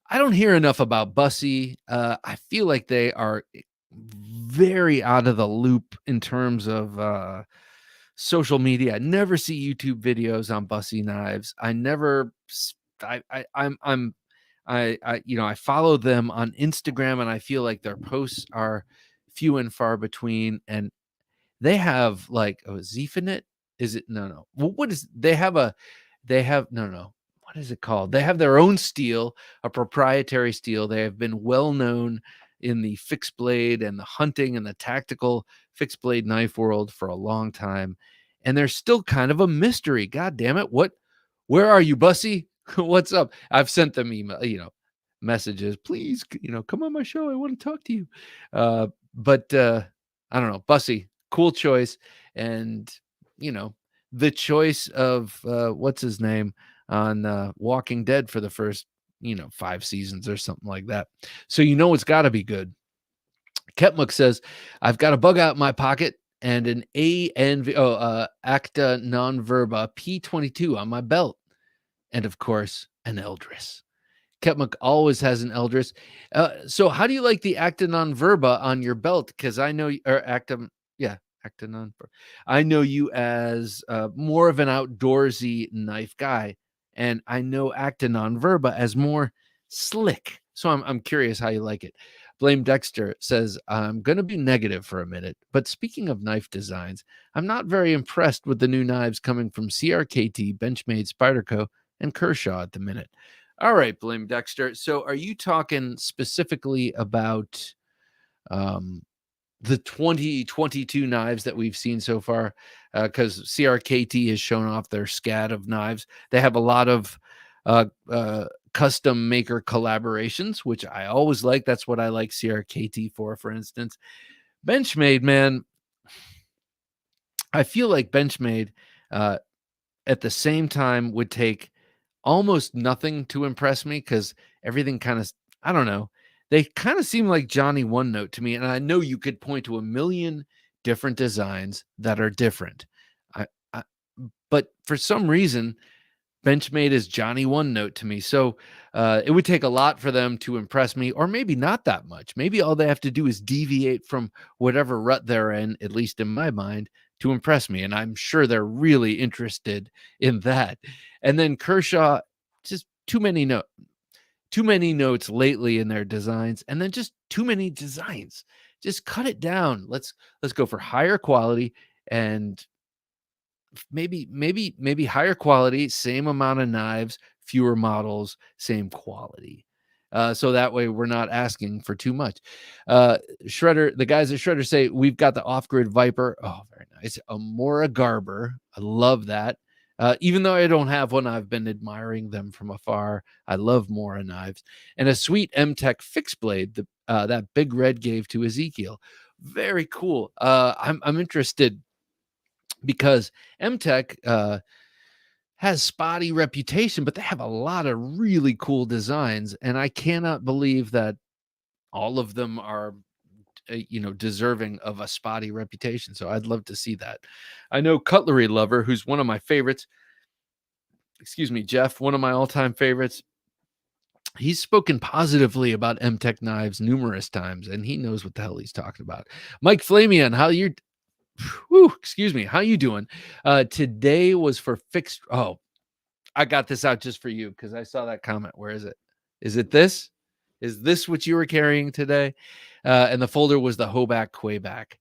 I don't hear enough about Bussy. I feel like they are very out of the loop in terms of social media. I never see YouTube videos on Bussy knives. I never, I follow them on Instagram, and I feel like their posts are few and far between. And they have like Zephynet. Is it? No. Well, what is? They have no. What is it called? They have their own steel, a proprietary steel. They have been well known in the fixed blade and the hunting and the tactical fixed blade knife world for a long time. And they're still kind of a mystery. God damn it. Where are you, Bussy? What's up? I've sent them messages. Please, come on my show. I want to talk to you. But I don't know. Bussy, cool choice. And, the choice of what's his name on Walking Dead for the first, 5 seasons or something like that. So it's got to be good. Ketmuk says, I've got a bug out in my pocket and an Acta Non-Verba P22 on my belt. And of course, an Eldris. Ketmuk always has an Eldris. So how do you like the Acta Non-Verba on your belt? Because I know, or Acta Non-Verba. I know you as more of an outdoorsy knife guy. And I know Acta Non-Verba as more slick. So I'm curious how you like it. Blame Dexter says, I'm going to be negative for a minute, but speaking of knife designs, I'm not very impressed with the new knives coming from CRKT, Benchmade, Spyderco, and Kershaw at the minute. All right, Blame Dexter. So are you talking specifically about the 2022 knives that we've seen so far? Because CRKT has shown off their scat of knives. They have a lot of custom maker collaborations, which I always like. That's what I like CRKT for instance. Benchmade, man, I feel like Benchmade at the same time would take almost nothing to impress me because everything kind of, I don't know, they kind of seem like Johnny One Note to me. And I know you could point to a million different designs that are different. I, I but for some reason, Benchmade is Johnny One Note to me. So it would take a lot for them to impress me, or maybe not that much. Maybe all they have to do is deviate from whatever rut they're in, at least in my mind, to impress me. And I'm sure they're really interested in that. And then Kershaw, just too many notes lately in their designs, and then just too many designs. Just cut it down. Let's go for higher quality and maybe higher quality, same amount of knives, fewer models, same quality. So that way we're not asking for too much. Shredder, the guys at Shredder say we've got the off-grid Viper. Oh, very nice. A Mora Garber. I love that. Even though I don't have one, I've been admiring them from afar. I love Mora knives. And a sweet M-Tech fixed blade that Big Red gave to Ezekiel. Very cool. I'm interested because M-Tech has spotty reputation, but they have a lot of really cool designs, and I cannot believe that all of them are deserving of a spotty reputation. So I'd love to see that. I know Cutlery Lover, who's one of my favorites, excuse me, Jeff, one of my all-time favorites, he's spoken positively about M-Tech knives numerous times, and he knows what the hell he's talking about. Mike Flamian, excuse me, how you doing? Today was for fixed. Oh, I got this out just for you because I saw that comment. Where is it? Is it this? Is this what you were carrying today? And the folder was the Hoback Quayback.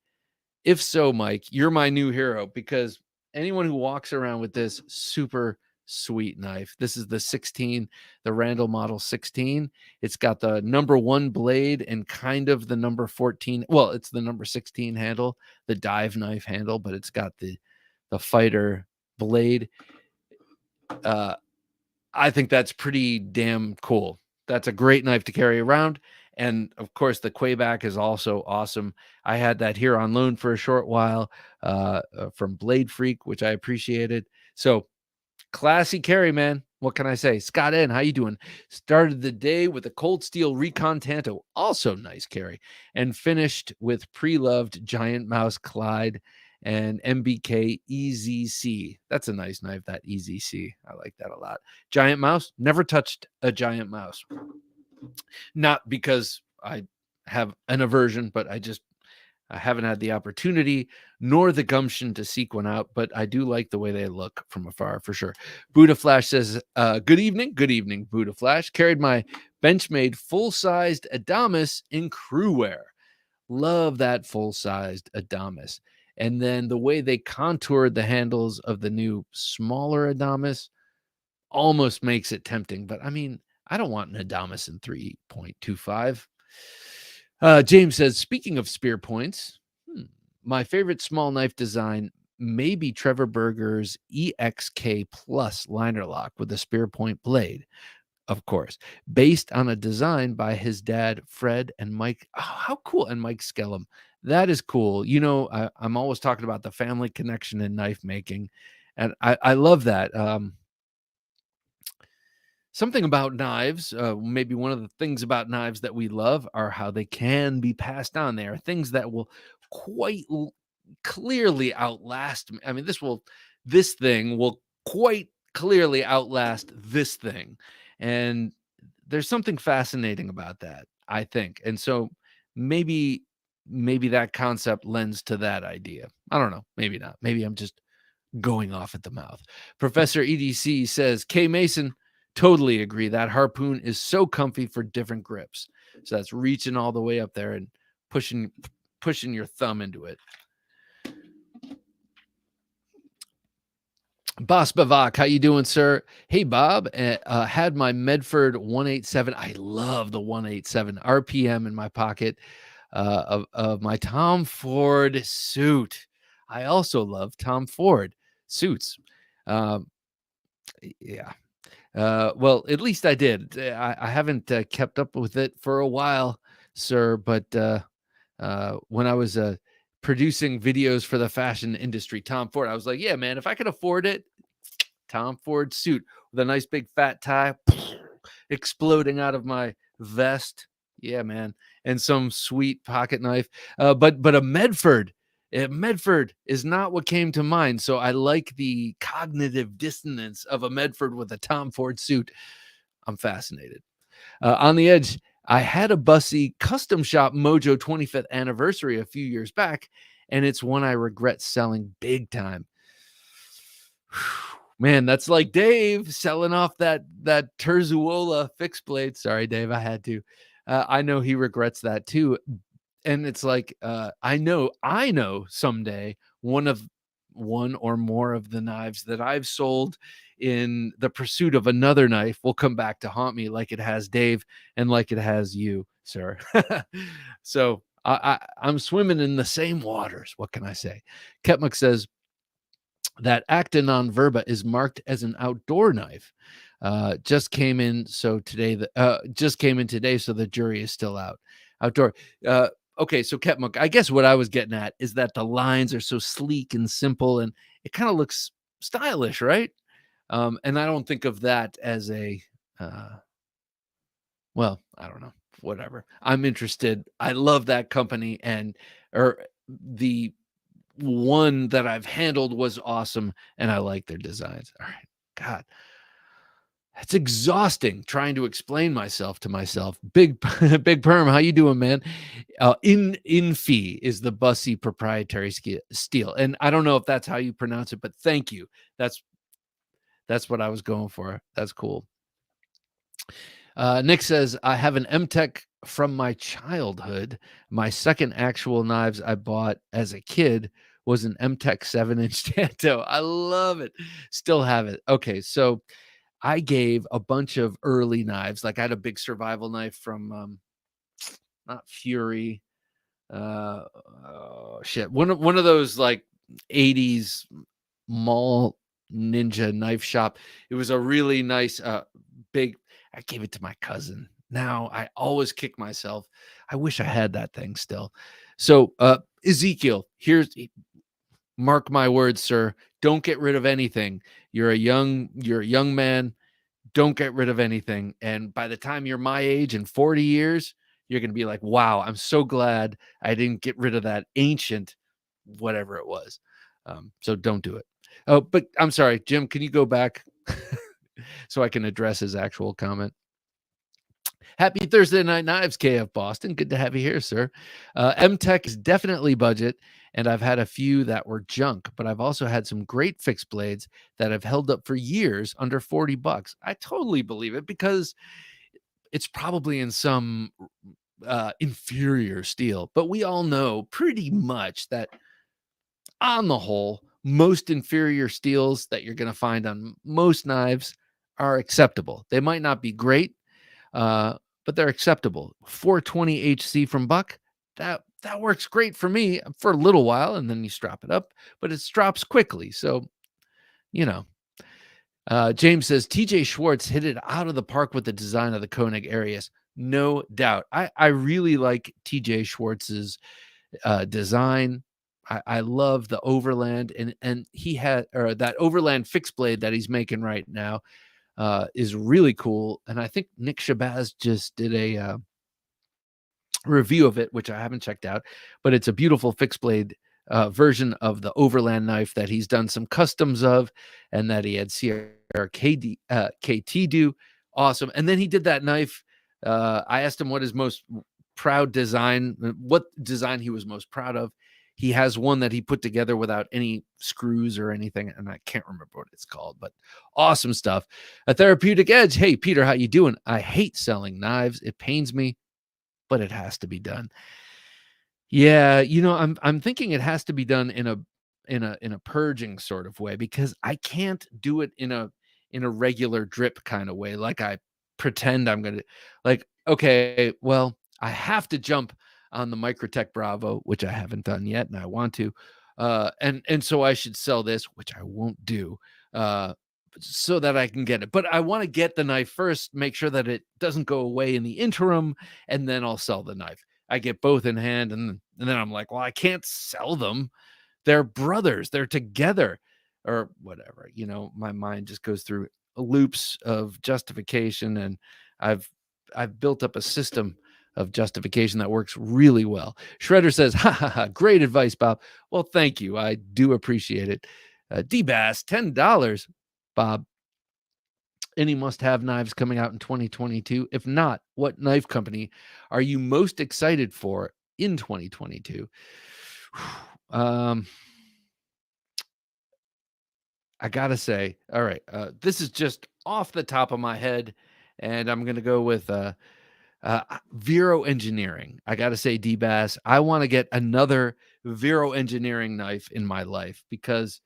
If so, Mike, you're my new hero because anyone who walks around with this super sweet knife. This is the 16, the Randall Model 16. It's got the number 1 blade and kind of the number 14. Well, it's the number 16 handle, the dive knife handle, but it's got the fighter blade. I think that's pretty damn cool. That's a great knife to carry around. And of course, the Quayback is also awesome. I had that here on loan for a short while from Blade Freak, which I appreciated. So classy carry, man. What can I say? Scott N, how you doing? Started the day with a Cold Steel Recon Tanto, also nice carry, and finished with pre-loved Giant Mouse Clyde and MBK EZC. That's a nice knife, that EZC. I like that a lot. Giant Mouse, never touched a Giant Mouse. Not because I have an aversion, but I haven't had the opportunity nor the gumption to seek one out, but I do like the way they look from afar for sure. Buddha Flash says, good evening, Buddha Flash. Carried my Benchmade full-sized Adamas in crew wear. Love that full-sized Adamas. And then the way they contoured the handles of the new smaller Adamas almost makes it tempting, but I mean, I don't want an Adamas in 3.25. James says, speaking of spear points, my favorite small knife design may be Trevor Berger's EXK Plus liner lock with a spear point blade, of course, based on a design by his dad, Fred and Mike. Oh, how cool. And Mike Skellum. That is cool. You know, I'm always talking about the family connection in knife making, and I love that. Something about knives, maybe one of the things about knives that we love are how they can be passed on. They are things that will quite clearly outlast. I mean, this thing will quite clearly outlast this thing. And there's something fascinating about that, I think. And so maybe that concept lends to that idea. I don't know. Maybe not. Maybe I'm just going off at the mouth. Professor EDC says, K Mason, totally agree. That harpoon is so comfy for different grips. So that's reaching all the way up there and pushing your thumb into it. Boss Bavak, how you doing, sir? Hey, Bob, had my Medford 187. I love the 187 RPM in my pocket of my Tom Ford suit. I also love Tom Ford suits. Yeah. Well, at least I did. I haven't kept up with it for a while, sir, but when I was producing videos for the fashion industry, Tom Ford, I was like, yeah, man, if I could afford it, Tom Ford suit with a nice big fat tie exploding out of my vest. Yeah, man. And some sweet pocket knife. But a Medford. Medford is not what came to mind. So I like the cognitive dissonance of a Medford with a Tom Ford suit. I'm fascinated. On the edge, I had a Bussy custom shop Mojo 25th anniversary a few years back, and it's one I regret selling big time. Man, that's like Dave selling off that Terzuola fixed blade. Sorry, Dave, I had to. I know he regrets that too. And it's like I know someday one or more of the knives that I've sold in the pursuit of another knife will come back to haunt me, like it has Dave and like it has you, sir. So I'm swimming in the same waters. What can I say? Ketmuk says that Acta non verba is marked as an outdoor knife. Just came in today, so the jury is still out. Outdoor. Okay, so Ketmuk, I guess what I was getting at is that the lines are so sleek and simple, and it kind of looks stylish, right? And I don't think of that as a, well, I don't know, whatever. I'm interested. I love that company, or the one that I've handled was awesome, and I like their designs. All right, God, it's exhausting trying to explain myself to myself. Big Big Perm, how you doing, man? Infi is the Bussy proprietary steel, and I don't know if that's how you pronounce it, but thank you. That's what I was going for. That's cool. Nick says, I have an M-Tech from my childhood. My second actual knives I bought as a kid was an M-Tech 7-inch Tanto. I love it. Still have it. Okay, so I gave a bunch of early knives. Like I had a big survival knife from not Fury. Shit. One of those like 80s mall ninja knife shop. It was a really nice big. I gave it to my cousin. Now I always kick myself. I wish I had that thing still. So Ezekiel, mark my words, sir. Don't get rid of anything. You're a young man. Don't get rid of anything. And by the time you're my age in 40 years, you're going to be like, wow, I'm so glad I didn't get rid of that ancient whatever it was. So don't do it. Oh, but I'm sorry, Jim, can you go back so I can address his actual comment? Happy Thursday Night Knives, KF Boston. Good to have you here, sir. M-Tech is definitely budget, and I've had a few that were junk, but I've also had some great fixed blades that have held up for years under $40. I totally believe it because it's probably in some inferior steel, but we all know pretty much that on the whole, most inferior steels that you're going to find on most knives are acceptable. They might not be great, but they're acceptable. 420 HC from Buck, that works great for me for a little while, and then you strap it up, but it drops quickly. So, you know. James says, TJ Schwartz hit it out of the park with the design of the Koenig Arius. No doubt. I really like TJ Schwartz's design. I love the Overland, and he had that Overland fixed blade that he's making right now is really cool. And I think Nick Shabazz just did a review of it, which I haven't checked out, but it's a beautiful fixed blade version of the Overland knife that he's done some customs of, and that he had KT do. Awesome. And then he did that knife. I asked him what his most proud design, what design he was most proud of. He has one that he put together without any screws or anything, and I can't remember what it's called, but awesome stuff. A Therapeutic Edge. Hey, Peter, how you doing? I hate selling knives. It pains me, but it has to be done. Yeah, I'm thinking it has to be done in a purging sort of way, because I can't do it in a regular drip kind of way. Like I pretend I'm going to, like, okay, well, I have to jump on the Microtech Bravo, which I haven't done yet, and I want to. And so I should sell this, which I won't do, so that I can get it. But I want to get the knife first, make sure that it doesn't go away in the interim, and then I'll sell the knife. I get both in hand, and then I'm like, well, I can't sell them. They're brothers. They're together. or whatever. My mind just goes through loops of justification, and I've built up a system of justification that works really well. Shredder says, ha ha ha, great advice, Bob. Well, thank you. I do appreciate it. D-Bass, $10. Bob, any must-have knives coming out in 2022? If not, what knife company are you most excited for in 2022? I gotta say, all right, this is just off the top of my head, and I'm gonna go with Vero Engineering. I gotta say, D-Bass, I want to get another Vero Engineering knife in my life because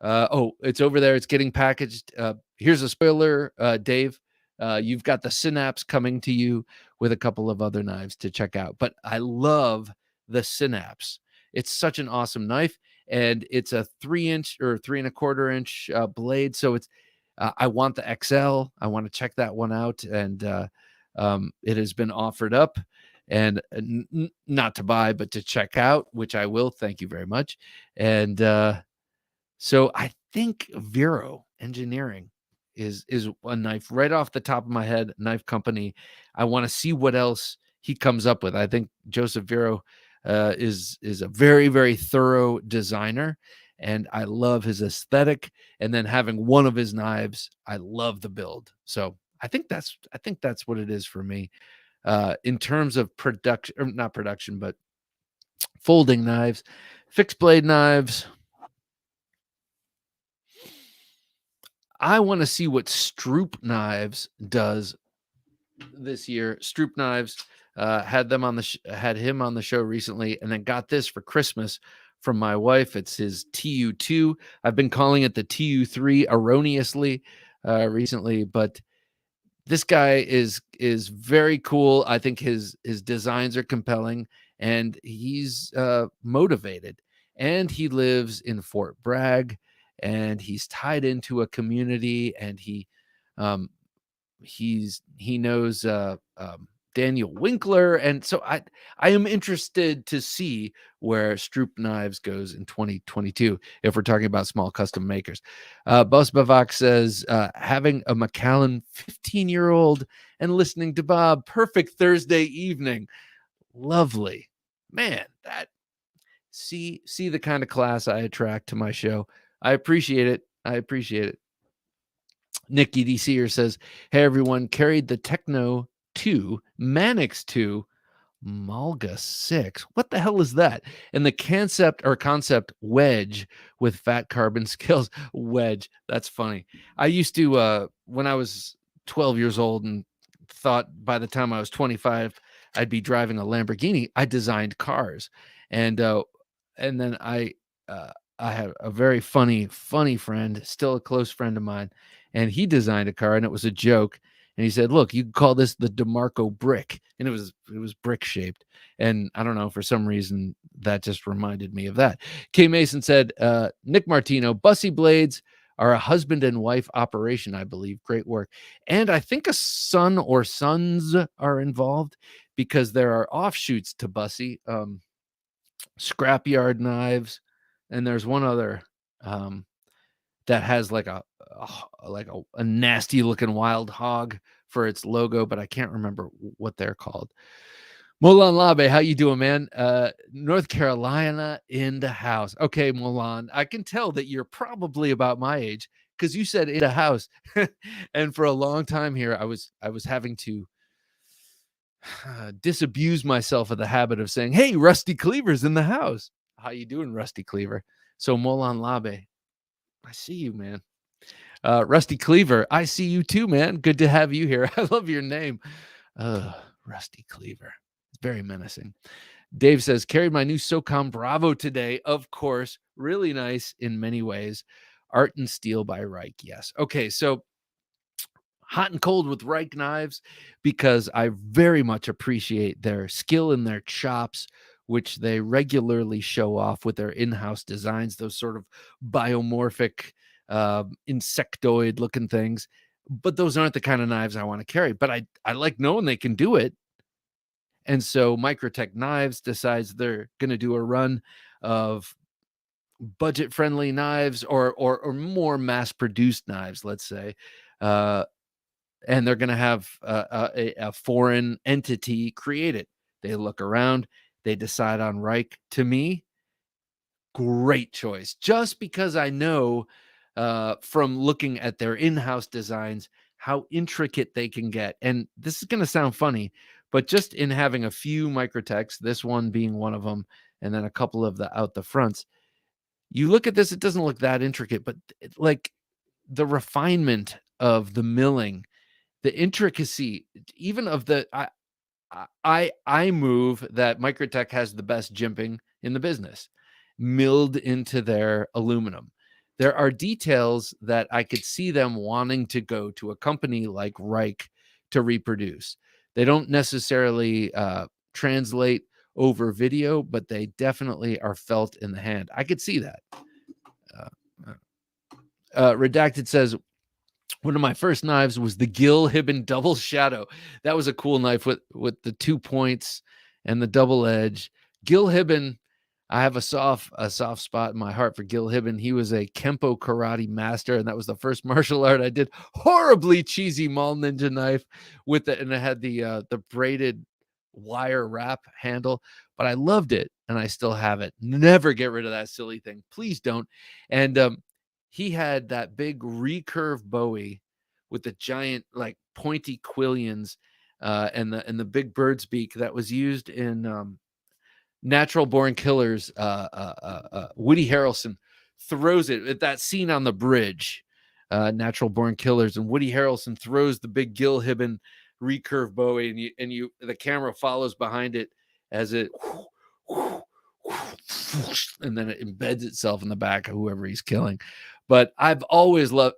it's over there. It's getting packaged. Here's a spoiler, Dave. You've got the Synapse coming to you with a couple of other knives to check out. But I love the Synapse. It's such an awesome knife, and it's a 3-inch or 3.25-inch blade. So it's I want the XL. I want to check that one out, and it has been offered up, and not to buy, but to check out, which I will. Thank you very much, and. So I think Vero Engineering is a knife right off the top of my head, knife company. I want to see what else he comes up with. I think Joseph Vero is a very, very thorough designer, and I love his aesthetic. And then having one of his knives, I love the build. So I think that's what it is for me. In terms of production, or not production, but folding knives, fixed blade knives. I want to see what Stroop Knives does this year. Stroop Knives had him on the show recently, and then got this for Christmas from my wife. It's his TU2. I've been calling it the TU3 erroneously recently, but this guy is very cool. I think his designs are compelling, and he's motivated, and he lives in Fort Bragg, and he's tied into a community, and he knows Daniel Winkler, and so I am interested to see where Stroop Knives goes in 2022 if we're talking about small custom makers. Bus Bavak says having a Macallan 15-year-old and listening to Bob, perfect Thursday evening. Lovely, man. That see the kind of class I attract to my show. I appreciate it. Nick EDCer says, hey everyone, carried the Techno 2, Manix 2, Malga 6. What the hell is that? And the concept wedge with fat carbon scales. Wedge. That's funny. I used to, when I was 12 years old and thought by the time I was 25, I'd be driving a Lamborghini, I designed cars. And then I have a very funny friend, still a close friend of mine, and he designed a car, and it was a joke. And he said, look, you can call this the DeMarco brick. And it was brick shaped. And I don't know, for some reason, that just reminded me of that. K Mason said, Nick Martino, Bussy Blades are a husband and wife operation, I believe. Great work. And I think a son or sons are involved, because there are offshoots to Bussy, Scrapyard Knives, and there's one other that has like a nasty looking wild hog for its logo, but I can't remember what they're called. Molan Labe, how you doing, man? North Carolina in the house. Okay, Molan, I can tell that you're probably about my age, because you said in the house. And for a long time here, I was having to disabuse myself of the habit of saying, hey, Rusty Cleaver's in the house. How you doing, Rusty Cleaver? So Molan Labe, I see you, man. Rusty Cleaver, I see you too, man. Good to have you here. I love your name. Rusty Cleaver. It's very menacing. Dave says, carried my new SOCOM Bravo today. Of course. Really nice in many ways. Art and Steel by Reich. Yes. Okay. So hot and cold with Reich knives, because I very much appreciate their skill and their chops, which they regularly show off with their in-house designs, those sort of biomorphic, insectoid looking things. But those aren't the kind of knives I want to carry. But I like knowing they can do it. And so Microtech Knives decides they're going to do a run of budget-friendly knives or more mass-produced knives, let's say, and they're going to have a foreign entity create it. They look around, they decide on Reich. To me, great choice. Just because I know from looking at their in-house designs how intricate they can get. And this is going to sound funny, but just in having a few microtechs, this one being one of them, and then a couple of the out the fronts, you look at this, it doesn't look that intricate, but like the refinement of the milling, the intricacy, even of the I move that Microtech has the best jimping in the business, milled into their aluminum. There are details that I could see them wanting to go to a company like Reich to reproduce. They don't necessarily translate over video, but they definitely are felt in the hand. I could see that. Redacted says, one of my first knives was the Gil Hibben Double Shadow. That was a cool knife with the 2 points and the double edge. Gil Hibben, I have a soft spot in my heart for Gil Hibben. He was a Kempo karate master, and that was the first martial art I did. Horribly cheesy Mall Ninja knife with it, and it had the braided wire wrap handle, but I loved it, and I still have it. Never get rid of that silly thing. Please don't. And he had that big recurve Bowie with the giant like pointy quillions and the big bird's beak that was used in Natural Born Killers. Woody Harrelson throws it at that scene on the bridge, Natural Born Killers, and Woody Harrelson throws the big Gil Hibben recurve Bowie, and the camera follows behind it as it and then it embeds itself in the back of whoever he's killing. But I've always loved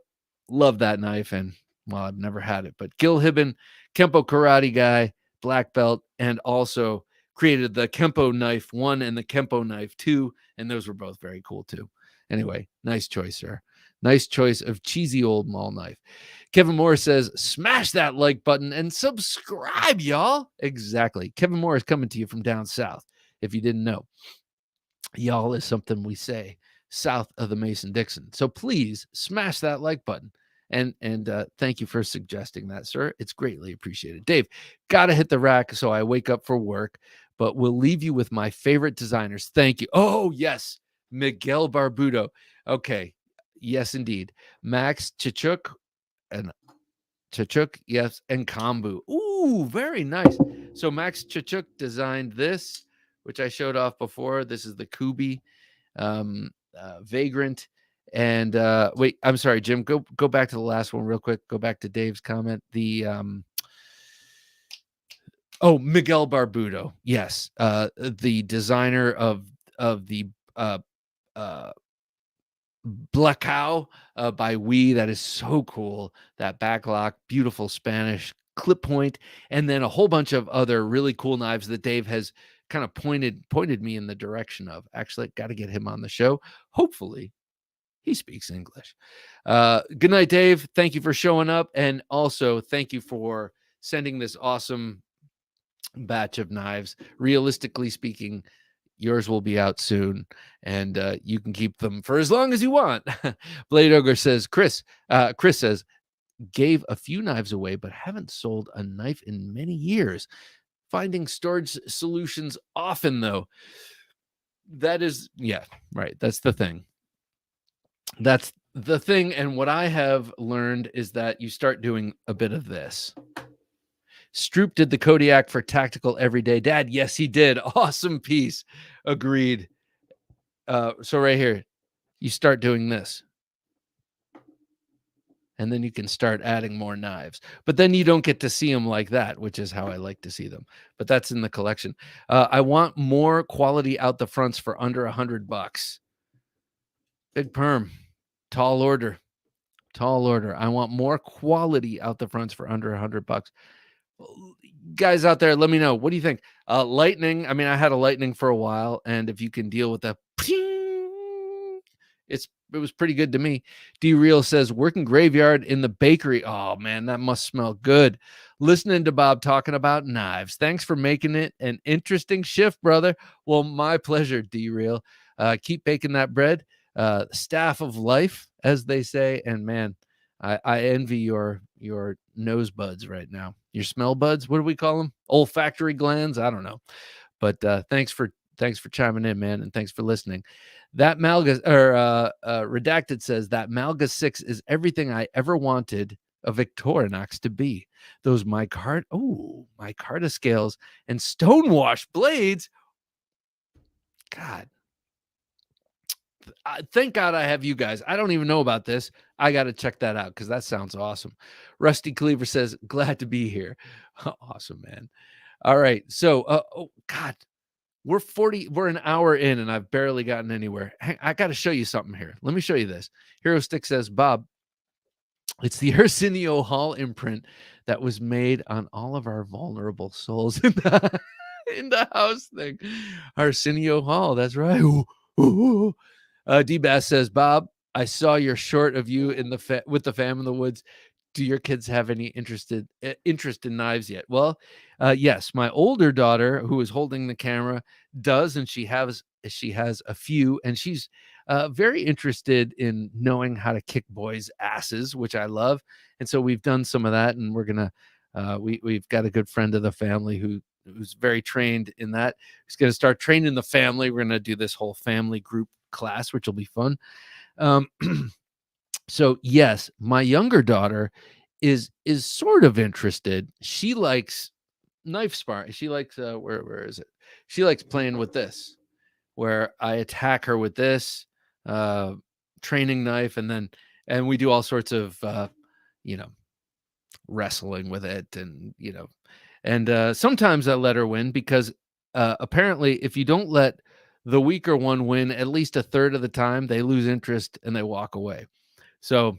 that knife, and well, I've never had it. But Gil Hibben, Kempo karate guy, black belt, and also created the Kempo knife 1 and the Kempo knife 2, and those were both very cool too. Anyway, nice choice, sir. Nice choice of cheesy old mall knife. Kevin Moore says, smash that like button and subscribe, y'all. Exactly. Kevin Moore is coming to you from down south, if you didn't know. Y'all is something we say south of the Mason-Dixon. So please smash that like button. And thank you for suggesting that, sir. It's greatly appreciated. Dave, got to hit the rack so I wake up for work, but we'll leave you with my favorite designers. Thank you. Oh, yes. Miguel Barbudo. Okay. Yes, indeed. Max Chichuk, yes, and Kambu. Ooh, very nice. So Max Chichuk designed this, which I showed off before. This is the Kubey Vagrant. And wait, I'm sorry, Jim. Go back to the last one real quick. Go back to Dave's comment. The Miguel Barbudo. Yes, the designer of the Blackout by We. That is so cool. That backlock, beautiful Spanish clip point, and then a whole bunch of other really cool knives that Dave has kind of pointed me in the direction of. Actually, got to get him on the show. Hopefully, he speaks English. Good night, Dave. Thank you for showing up, and also thank you for sending this awesome batch of knives. Realistically speaking, yours will be out soon, and you can keep them for as long as you want. Blade Ogre says, Chris says, gave a few knives away, but haven't sold a knife in many years. Finding storage solutions often, though. That is, yeah, right. That's the thing. That's the thing. And what I have learned is that you start doing a bit of this. Stroop did the Kodiak for tactical everyday dad. Yes, he did. Awesome piece. Agreed. So right here, you start doing this. And then you can start adding more knives. But then you don't get to see them like that, which is how I like to see them. But that's in the collection. I want more quality out the fronts for under $100. Big perm. Tall order. I want more quality out the fronts for under $100. Guys out there, let me know. What do you think? Lightning. I mean, I had a Lightning for a while, and if you can deal with that, it was pretty good to me. D-Real says, working graveyard in the bakery. Oh, man, that must smell good. Listening to Bob talking about knives. Thanks for making it an interesting shift, brother. Well, my pleasure, D-Real. Keep baking that bread. Staff of life, as they say. And man, I envy your nose buds right now. Your smell buds. What do we call them? Olfactory glands. I don't know. But thanks for chiming in, man, and thanks for listening. That Malga Redacted says that Malga 6 is everything I ever wanted a Victorinox to be. Those micarta scales and stonewash blades. God, thank God I have you guys. I don't even know about this. I got to check that out because that sounds awesome. Rusty Cleaver says, glad to be here. Awesome, man. All right. So, oh God, we're an hour in and I've barely gotten anywhere. I got to show you something here. Let me show you this. Hero Stick says, Bob, it's the Arsenio Hall imprint that was made on all of our vulnerable souls in the house thing. Arsenio Hall. That's right. D-Bass says, Bob, I saw your short of you in with the fam in the woods. Do your kids have any interest in knives yet? Well, yes, my older daughter, who is holding the camera, does, and she has a few, and she's very interested in knowing how to kick boys' asses, which I love. And so we've done some of that, and we're gonna we've got a good friend of the family who's very trained in that. He's gonna start training the family. We're gonna do this whole family group class, which will be fun. So yes, my younger daughter is sort of interested. She likes knife sparring. She likes where is it? She likes playing with this, where I attack her with this training knife, and we do all sorts of wrestling with it, and sometimes I let her win because apparently if you don't let the weaker one win at least a third of the time, they lose interest and they walk away. So,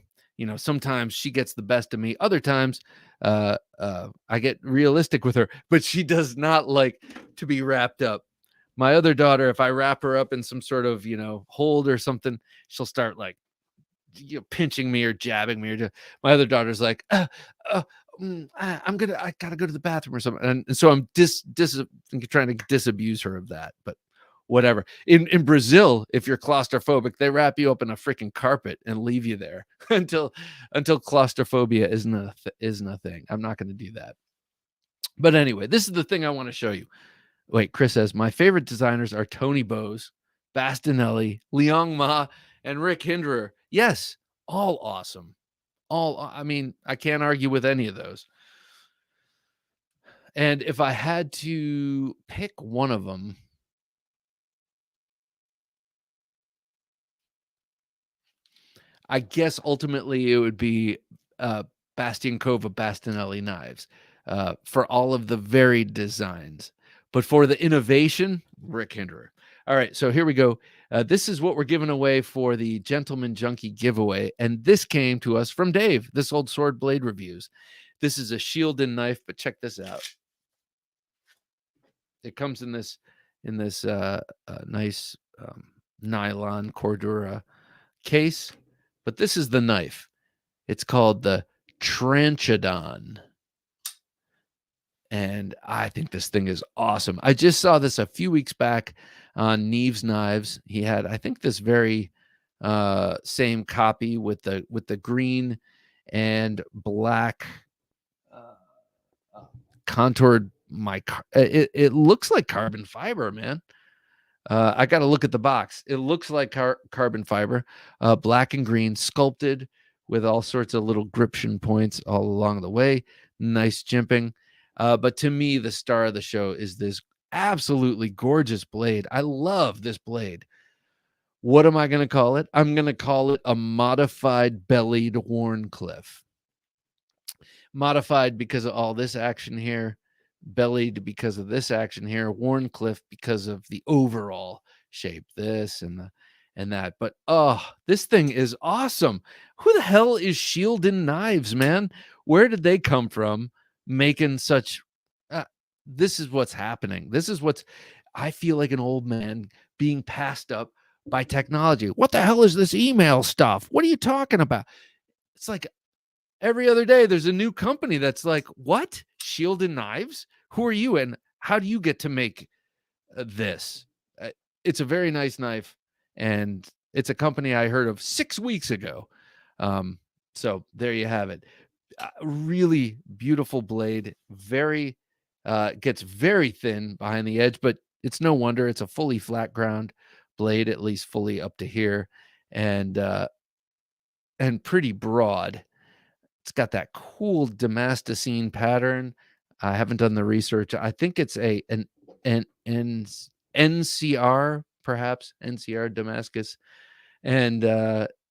sometimes she gets the best of me. Other times, I get realistic with her, but she does not like to be wrapped up. My other daughter, if I wrap her up in some sort of, hold or something, she'll start like pinching me or jabbing me. My other daughter's like, I gotta go to the bathroom or something. And so I'm trying to disabuse her of that, but whatever. In Brazil, if you're claustrophobic, they wrap you up in a freaking carpet and leave you there until claustrophobia isn't a thing. I'm not going to do that. But anyway, this is the thing I want to show you. Wait, Chris says, my favorite designers are Tony Bose, Bastinelli, Liang Ma, and Rick Hinderer. Yes, all awesome. I can't argue with any of those. And if I had to pick one of them, I guess ultimately it would be Bastiancova Bastinelli knives for all of the varied designs. But for the innovation, Rick Hinderer. All right, so here we go. This is what we're giving away for the Gentleman Junkie giveaway. And this came to us from Dave, This Old Sword Blade Reviews. This is a shielded knife, but check this out. It comes in this nice nylon Cordura case. But this is the knife. It's called the Tranchodon. And I think this thing is awesome. I just saw this a few weeks back on Neve's Knives. He had, I think, this very same copy with the green and black contoured it looks like carbon fiber, man. I got to look at the box. It looks like carbon fiber, black and green, sculpted with all sorts of little gription points all along the way. Nice jimping. But to me, the star of the show is this absolutely gorgeous blade. I love this blade. What am I going to call it? I'm going to call it a modified bellied Wharncliffe. Modified because of all this action here. Bellied because of this action here, Wharncliffe because of the overall shape, this and that. But this thing is awesome. Who the hell is shielding knives, man? Where did they come from making such this is what's happening. I feel like an old man being passed up by technology. What the hell is this email stuff? What are you talking about? It's like every other day there's a new company that's like, what? Shielded knives? Who are you and how do you get to make this? It's a very nice knife. and it's a company I heard of 6 weeks ago. So there you have it. Really beautiful blade, very gets very thin behind the edge, but it's no wonder. It's a fully flat ground blade, at least fully up to here, and pretty broad. It's got that cool Damascene pattern. I haven't done the research. I think it's an NCR, perhaps NCR Damascus, and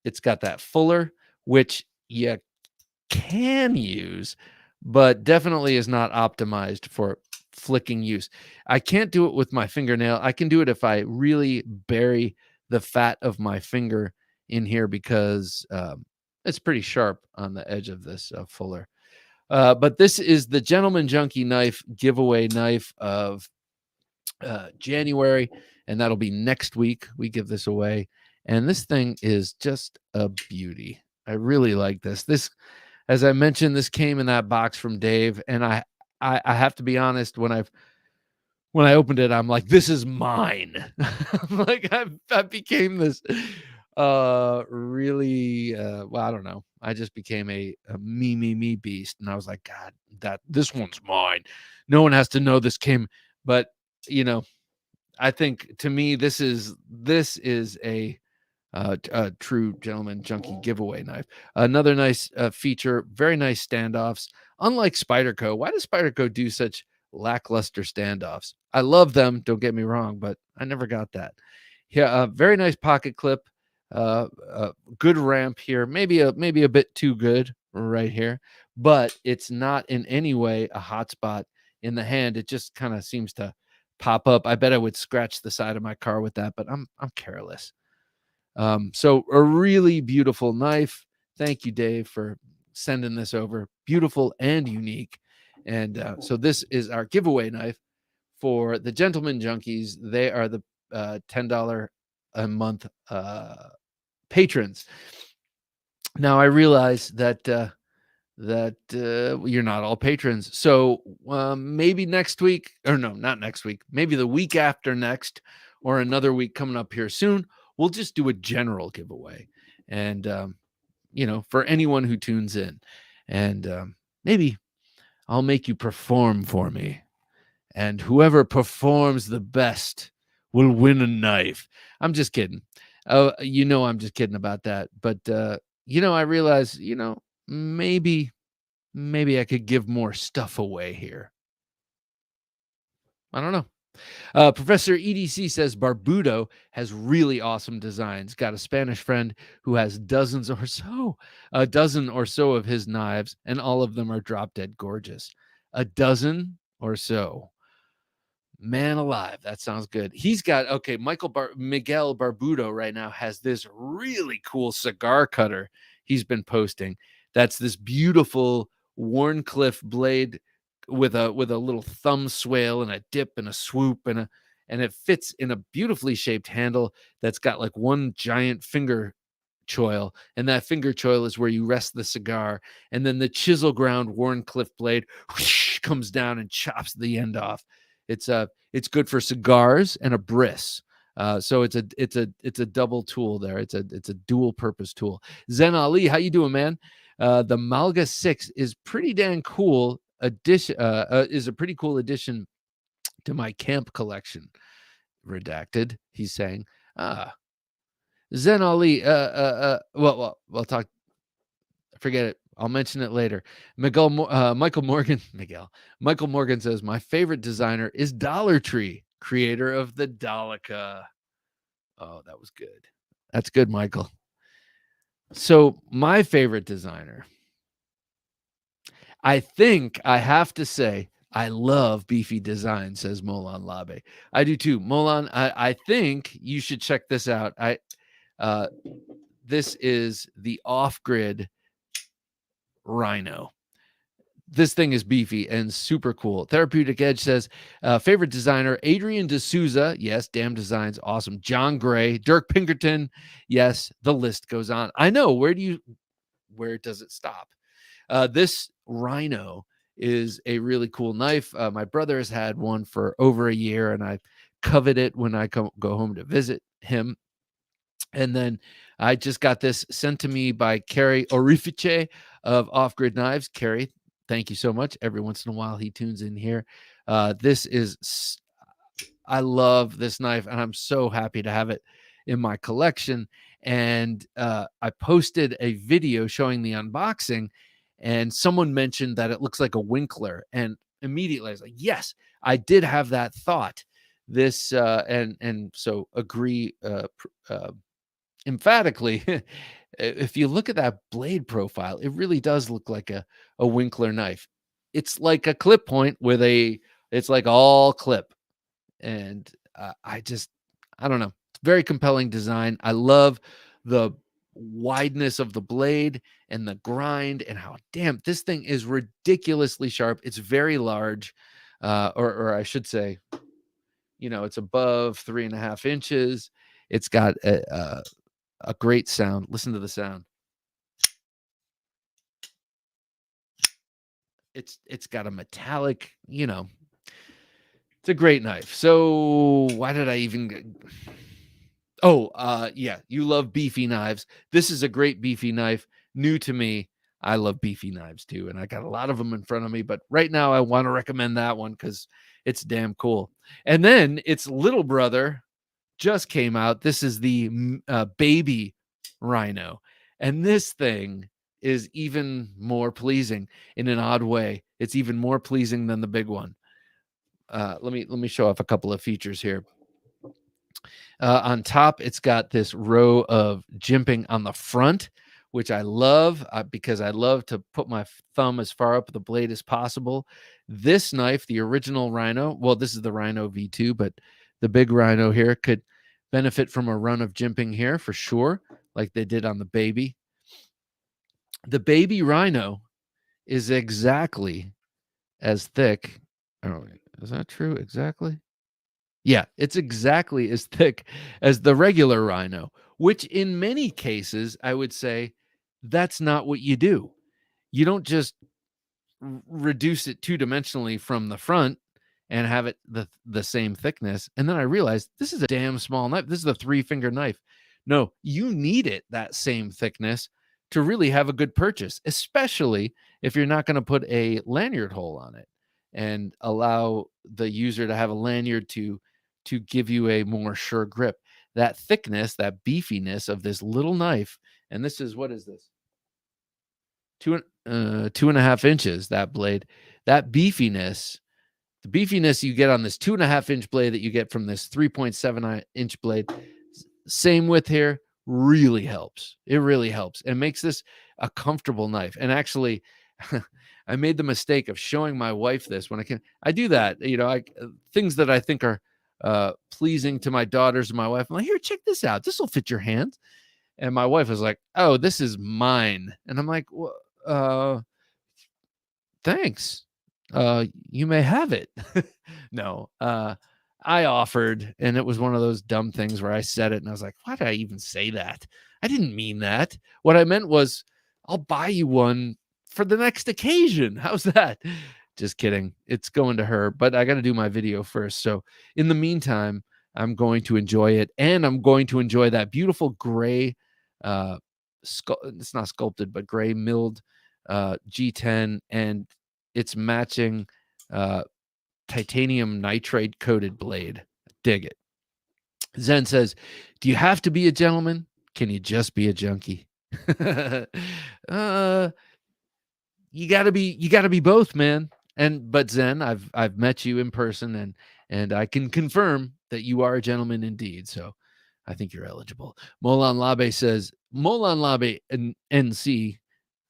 it's got that fuller, which you can use, but definitely is not optimized for flicking use. I can't do it with my fingernail. I can do it if I really bury the fat of my finger in here, because it's pretty sharp on the edge of this fuller. But this is the Gentleman Junkie knife giveaway knife of January, and that'll be next week. We give this away, and this thing is just a beauty. I really like this. This, as I mentioned, this came in that box from Dave, and I have to be honest. When I opened it, I'm like, this is mine. Like I became this really well, I don't know. I just became a me beast, and I was like, God, that this one's mine. No one has to know this came, but you know, I think to me this is a true Gentleman Junkie giveaway knife. Another nice feature, very nice standoffs. Unlike Spyderco, why does Spyderco do such lackluster standoffs? I love them, don't get me wrong, but I never got that. Yeah, very nice pocket clip. Good ramp here, maybe a bit too good right here, but it's not in any way a hot spot in the hand. It just kind of seems to pop up. I bet I would scratch the side of my car with that, but I'm careless. So a really beautiful knife. Thank you, Dave, for sending this over. Beautiful and unique. And so this is our giveaway knife for the Gentleman Junkies. They are the $10 a month patrons. Now I realize that you're not all patrons. So maybe next week, or no, not next week, maybe the week after next, or another week coming up here soon, we'll just do a general giveaway. And, for anyone who tunes in. And maybe I'll make you perform for me. And whoever performs the best will win a knife. I'm just kidding. I'm just kidding about that. But, I realize, maybe I could give more stuff away here. I don't know. Professor EDC says Barbudo has really awesome designs. Got a Spanish friend who has a dozen or so of his knives, and all of them are drop dead gorgeous. A dozen or so. Man alive, that sounds good. He's got, Miguel Barbudo right now has this really cool cigar cutter he's been posting. That's this beautiful Warncliffe blade with a little thumb swale and a dip and a swoop and it fits in a beautifully shaped handle that's got like one giant finger choil, and that finger choil is where you rest the cigar, and then the chisel ground Warncliffe blade whoosh, comes down and chops the end off. It's good for cigars and a bris. So it's a double tool there. It's a dual purpose tool. Zen Ali, how you doing, man? The Malga 6 is pretty dang cool addition. Is a pretty cool addition to my camp collection. Redacted. He's saying, Zen Ali. Well, talk. Forget it. I'll mention it later. Michael Morgan says, my favorite designer is Dollar Tree, creator of the Dolica. Oh, that was good. That's good, Michael. So my favorite designer, I think I have to say, I love beefy design, says Molan Labe. I do too. Molan, I think you should check this out. This is the off-grid Rhino. This thing is beefy and super cool. Therapeutic Edge says, favorite designer, Adrian D'Souza. Yes, damn designs. Awesome. John Gray, Dirk Pinkerton. Yes, the list goes on. I know. Where does it stop? This Rhino is a really cool knife. My brother has had one for over a year, and I covet it when I go home to visit him. And then I just got this sent to me by Carrie Orifice of Off Grid Knives. Carrie, thank you so much. Every once in a while, he tunes in here. This is, I love this knife, and I'm so happy to have it in my collection. And I posted a video showing the unboxing, and someone mentioned that it looks like a Winkler. And immediately I was like, yes, I did have that thought. This and so agree emphatically. If you look at that blade profile, it really does look like a Winkler knife. It's like a clip point with it's like all clip. And I don't know. It's very compelling design. I love the wideness of the blade and the grind and how, damn, this thing is ridiculously sharp. It's very large, or I should say, it's above 3.5 inches. It's got a great sound. Listen to the sound. It's got a metallic, it's a great knife. So why did I even yeah, you love beefy knives. This is a great beefy knife. New to me. I love beefy knives too, and I got a lot of them in front of me, but right now I want to recommend that one because it's damn cool. And then its little brother just came out. This is the baby Rhino, and this thing is even more pleasing in an odd way. It's even more pleasing than the big one. Let me show off a couple of features here. On top, it's got this row of jimping on the front, which I love because I love to put my thumb as far up the blade as possible. This knife, the original Rhino, well, this is the Rhino V2, but the big Rhino here could benefit from a run of jimping here for sure, like they did on the baby. The baby Rhino is exactly as thick. Oh, is that true? Exactly? Yeah, it's exactly as thick as the regular Rhino, which in many cases, I would say that's not what you do. You don't just reduce it two-dimensionally from the front and have it the same thickness. And then I realized this is a damn small knife. This is a 3-finger knife. No, you need it that same thickness to really have a good purchase, especially if you're not going to put a lanyard hole on it and allow the user to have a lanyard to give you a more sure grip. That thickness, that beefiness of this little knife, and this is, what is this? 2.5 inches, that blade, that beefiness, the beefiness you get on this 2.5 inch blade that you get from this 3.7 inch blade, same width here, really helps. It really helps and makes this a comfortable knife. And actually, I made the mistake of showing my wife this when I do that, things that I think are pleasing to my daughters and my wife. I'm like, here, check this out. This will fit your hand. And my wife was like, oh, this is mine. And I'm like, well, thanks. You may have it. No, I offered, and it was one of those dumb things where I said it and I was like, why did I even say that? I didn't mean that. What I meant was, I'll buy you one for the next occasion. How's that? Just kidding. It's going to her, but I got to do my video first. So in the meantime, I'm going to enjoy it, and I'm going to enjoy that beautiful gray, it's not sculpted, but gray milled G10, and it's matching titanium nitride coated blade. Dig it. Zen says, do you have to be a gentleman? Can you just be a junkie? You gotta be both, man. But Zen, I've met you in person, and I can confirm that you are a gentleman indeed. So I think you're eligible. Molan Labe says, Molan Labe NC,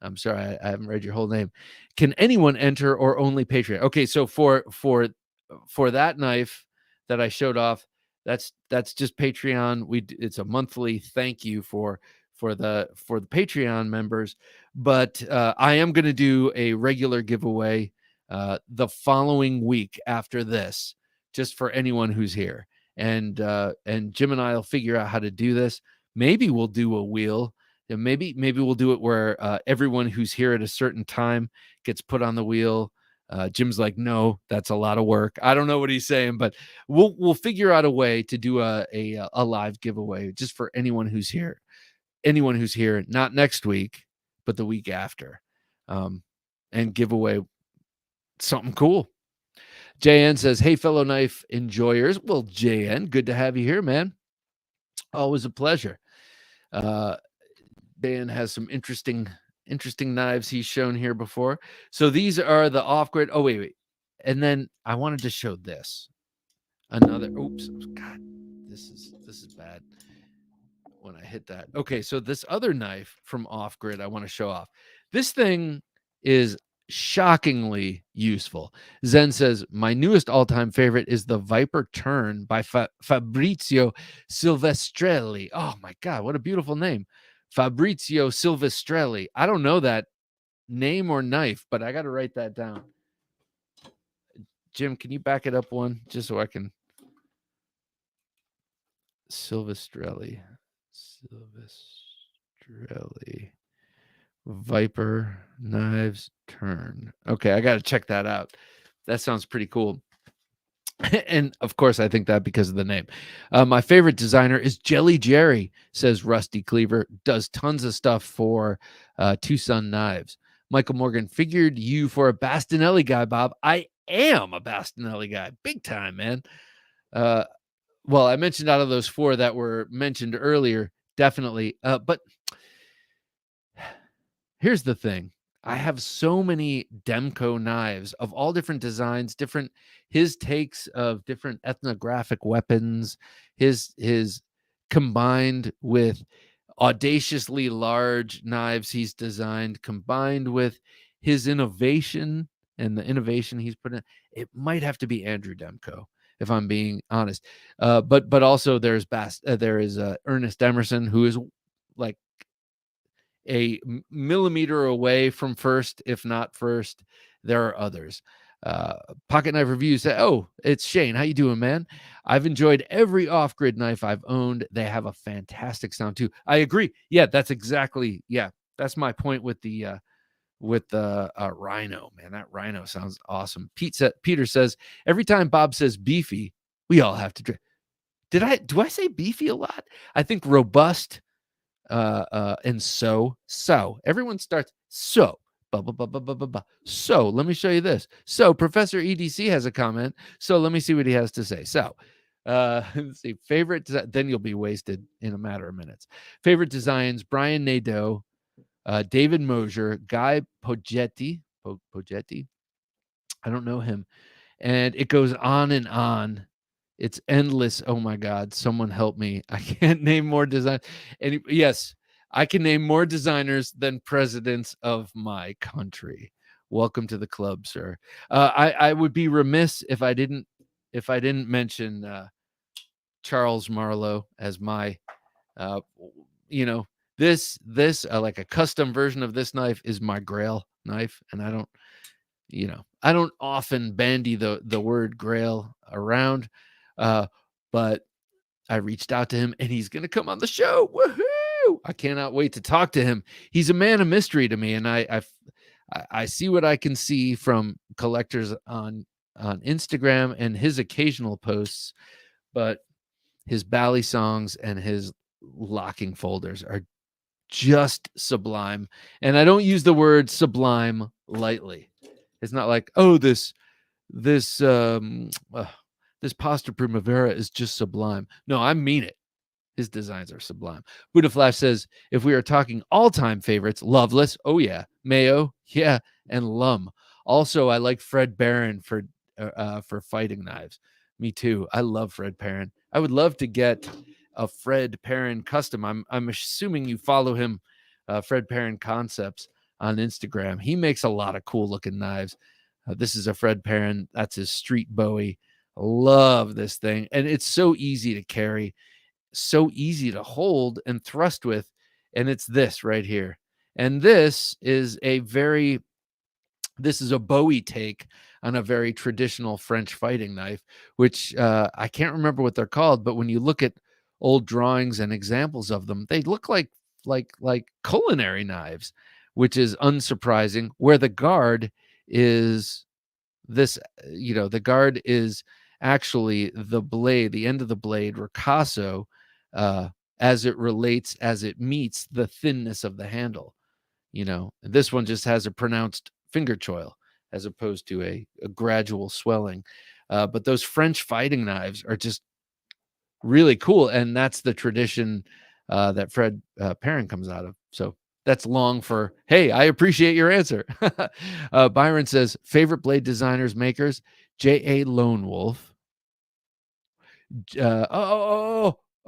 I'm sorry, I haven't read your whole name. Can anyone enter or only Patreon? Okay, so for that knife that I showed off, that's just Patreon. It's a monthly thank you for the Patreon members, but I am going to do a regular giveaway the following week after this, just for anyone who's here. And Jim and I will figure out how to do this. Maybe we'll do a wheel. And maybe we'll do it where everyone who's here at a certain time gets put on the wheel. Jim's like, no, that's a lot of work. I don't know what he's saying, but we'll figure out a way to do a live giveaway just for anyone who's here. Anyone who's here, not next week, but the week after, and give away something cool. JN says, hey, fellow knife enjoyers. Well, JN, good to have you here, man. Always a pleasure. Dan has some interesting knives he's shown here before. So these are the off-grid. Oh, wait. And then I wanted to show this. Another. Oops. God, this is bad when I hit that. Okay, so this other knife from off-grid I want to show off. This thing is shockingly useful. Zen says, my newest all-time favorite is the Viper Turn by Fabrizio Silvestrelli. Oh my God, what a beautiful name. Fabrizio Silvestrelli. I don't know that name or knife, but I got to write that down. Jim, can you back it up one just so I can? Silvestrelli. Viper Knives Turn. Okay, I got to check that out. That sounds pretty cool. And of course, I think that because of the name. My favorite designer is Jelly Jerry, says Rusty Cleaver. Does tons of stuff for Tucson Knives. Michael Morgan, figured you for a Bastinelli guy, Bob. I am a Bastinelli guy. Big time, man. Well, I mentioned out of those 4 that were mentioned earlier, definitely. But here's the thing. I have so many Demko knives of all different designs, his takes of different ethnographic weapons, his combined with audaciously large knives he's designed, combined with his innovation and the innovation he's put in. It might have to be Andrew Demko, if I'm being honest. But also there is Ernest Emerson, who is like a millimeter away from first, if not first. There are others. Pocket Knife Reviews say, oh, it's Shane. How you doing, man? I've enjoyed every off-grid knife I've owned. They have a fantastic sound too. I agree. Yeah, that's my point with the Rhino, man. That Rhino sounds awesome. Peter says, every time Bob says beefy, we all have to drink. Do I say beefy a lot? I think robust, and so everyone starts so let me show you this. So Professor EDC has a comment, so let me see what he has to say. So let's see. Favorite then you'll be wasted in a matter of minutes. Favorite designs: Brian Nadeau, David Mosier, Guy Pogetti. I don't know him. And it goes on and on. It's endless. Oh my God, someone help me. I can't name more design. And yes, I can name more designers than presidents of my country. Welcome to the club, sir. I would be remiss if I didn't mention Charles Marlowe as my this like a custom version of this knife is my Grail knife, and I don't often bandy the word Grail around, but I reached out to him and he's going to come on the show. Woohoo! I cannot wait to talk to him. He's a man of mystery to me, and I see what I can see from collectors on Instagram and his occasional posts, but his Bally songs and his locking folders are just sublime. And I don't use the word sublime lightly. It's not like, oh, this Pasta Primavera is just sublime. No, I mean it. His designs are sublime. Buddha Flash says, if we are talking all-time favorites, Loveless, oh yeah, Mayo, yeah, and Lum. Also, I like Fred Barron for fighting knives. Me too. I love Fred Perrin. I would love to get a Fred Perrin custom. I'm assuming you follow him, Fred Perrin Concepts on Instagram. He makes a lot of cool looking knives. This is a Fred Perrin. That's his Street Bowie. Love this thing. And it's so easy to carry, so easy to hold and thrust with. And it's this right here. And this is a Bowie take on a very traditional French fighting knife, which I can't remember what they're called, but when you look at old drawings and examples of them, they look like culinary knives, which is unsurprising, where the guard is this, the guard is actually the blade, the end of the blade, ricasso, uh, as it meets the thinness of the handle. This one just has a pronounced finger choil as opposed to a gradual swelling. But those French fighting knives are just really cool, and that's the tradition that Fred Perrin comes out of. So that's long for, hey, I appreciate your answer. Byron says, favorite blade designers, makers, J.A. Lone Wolf.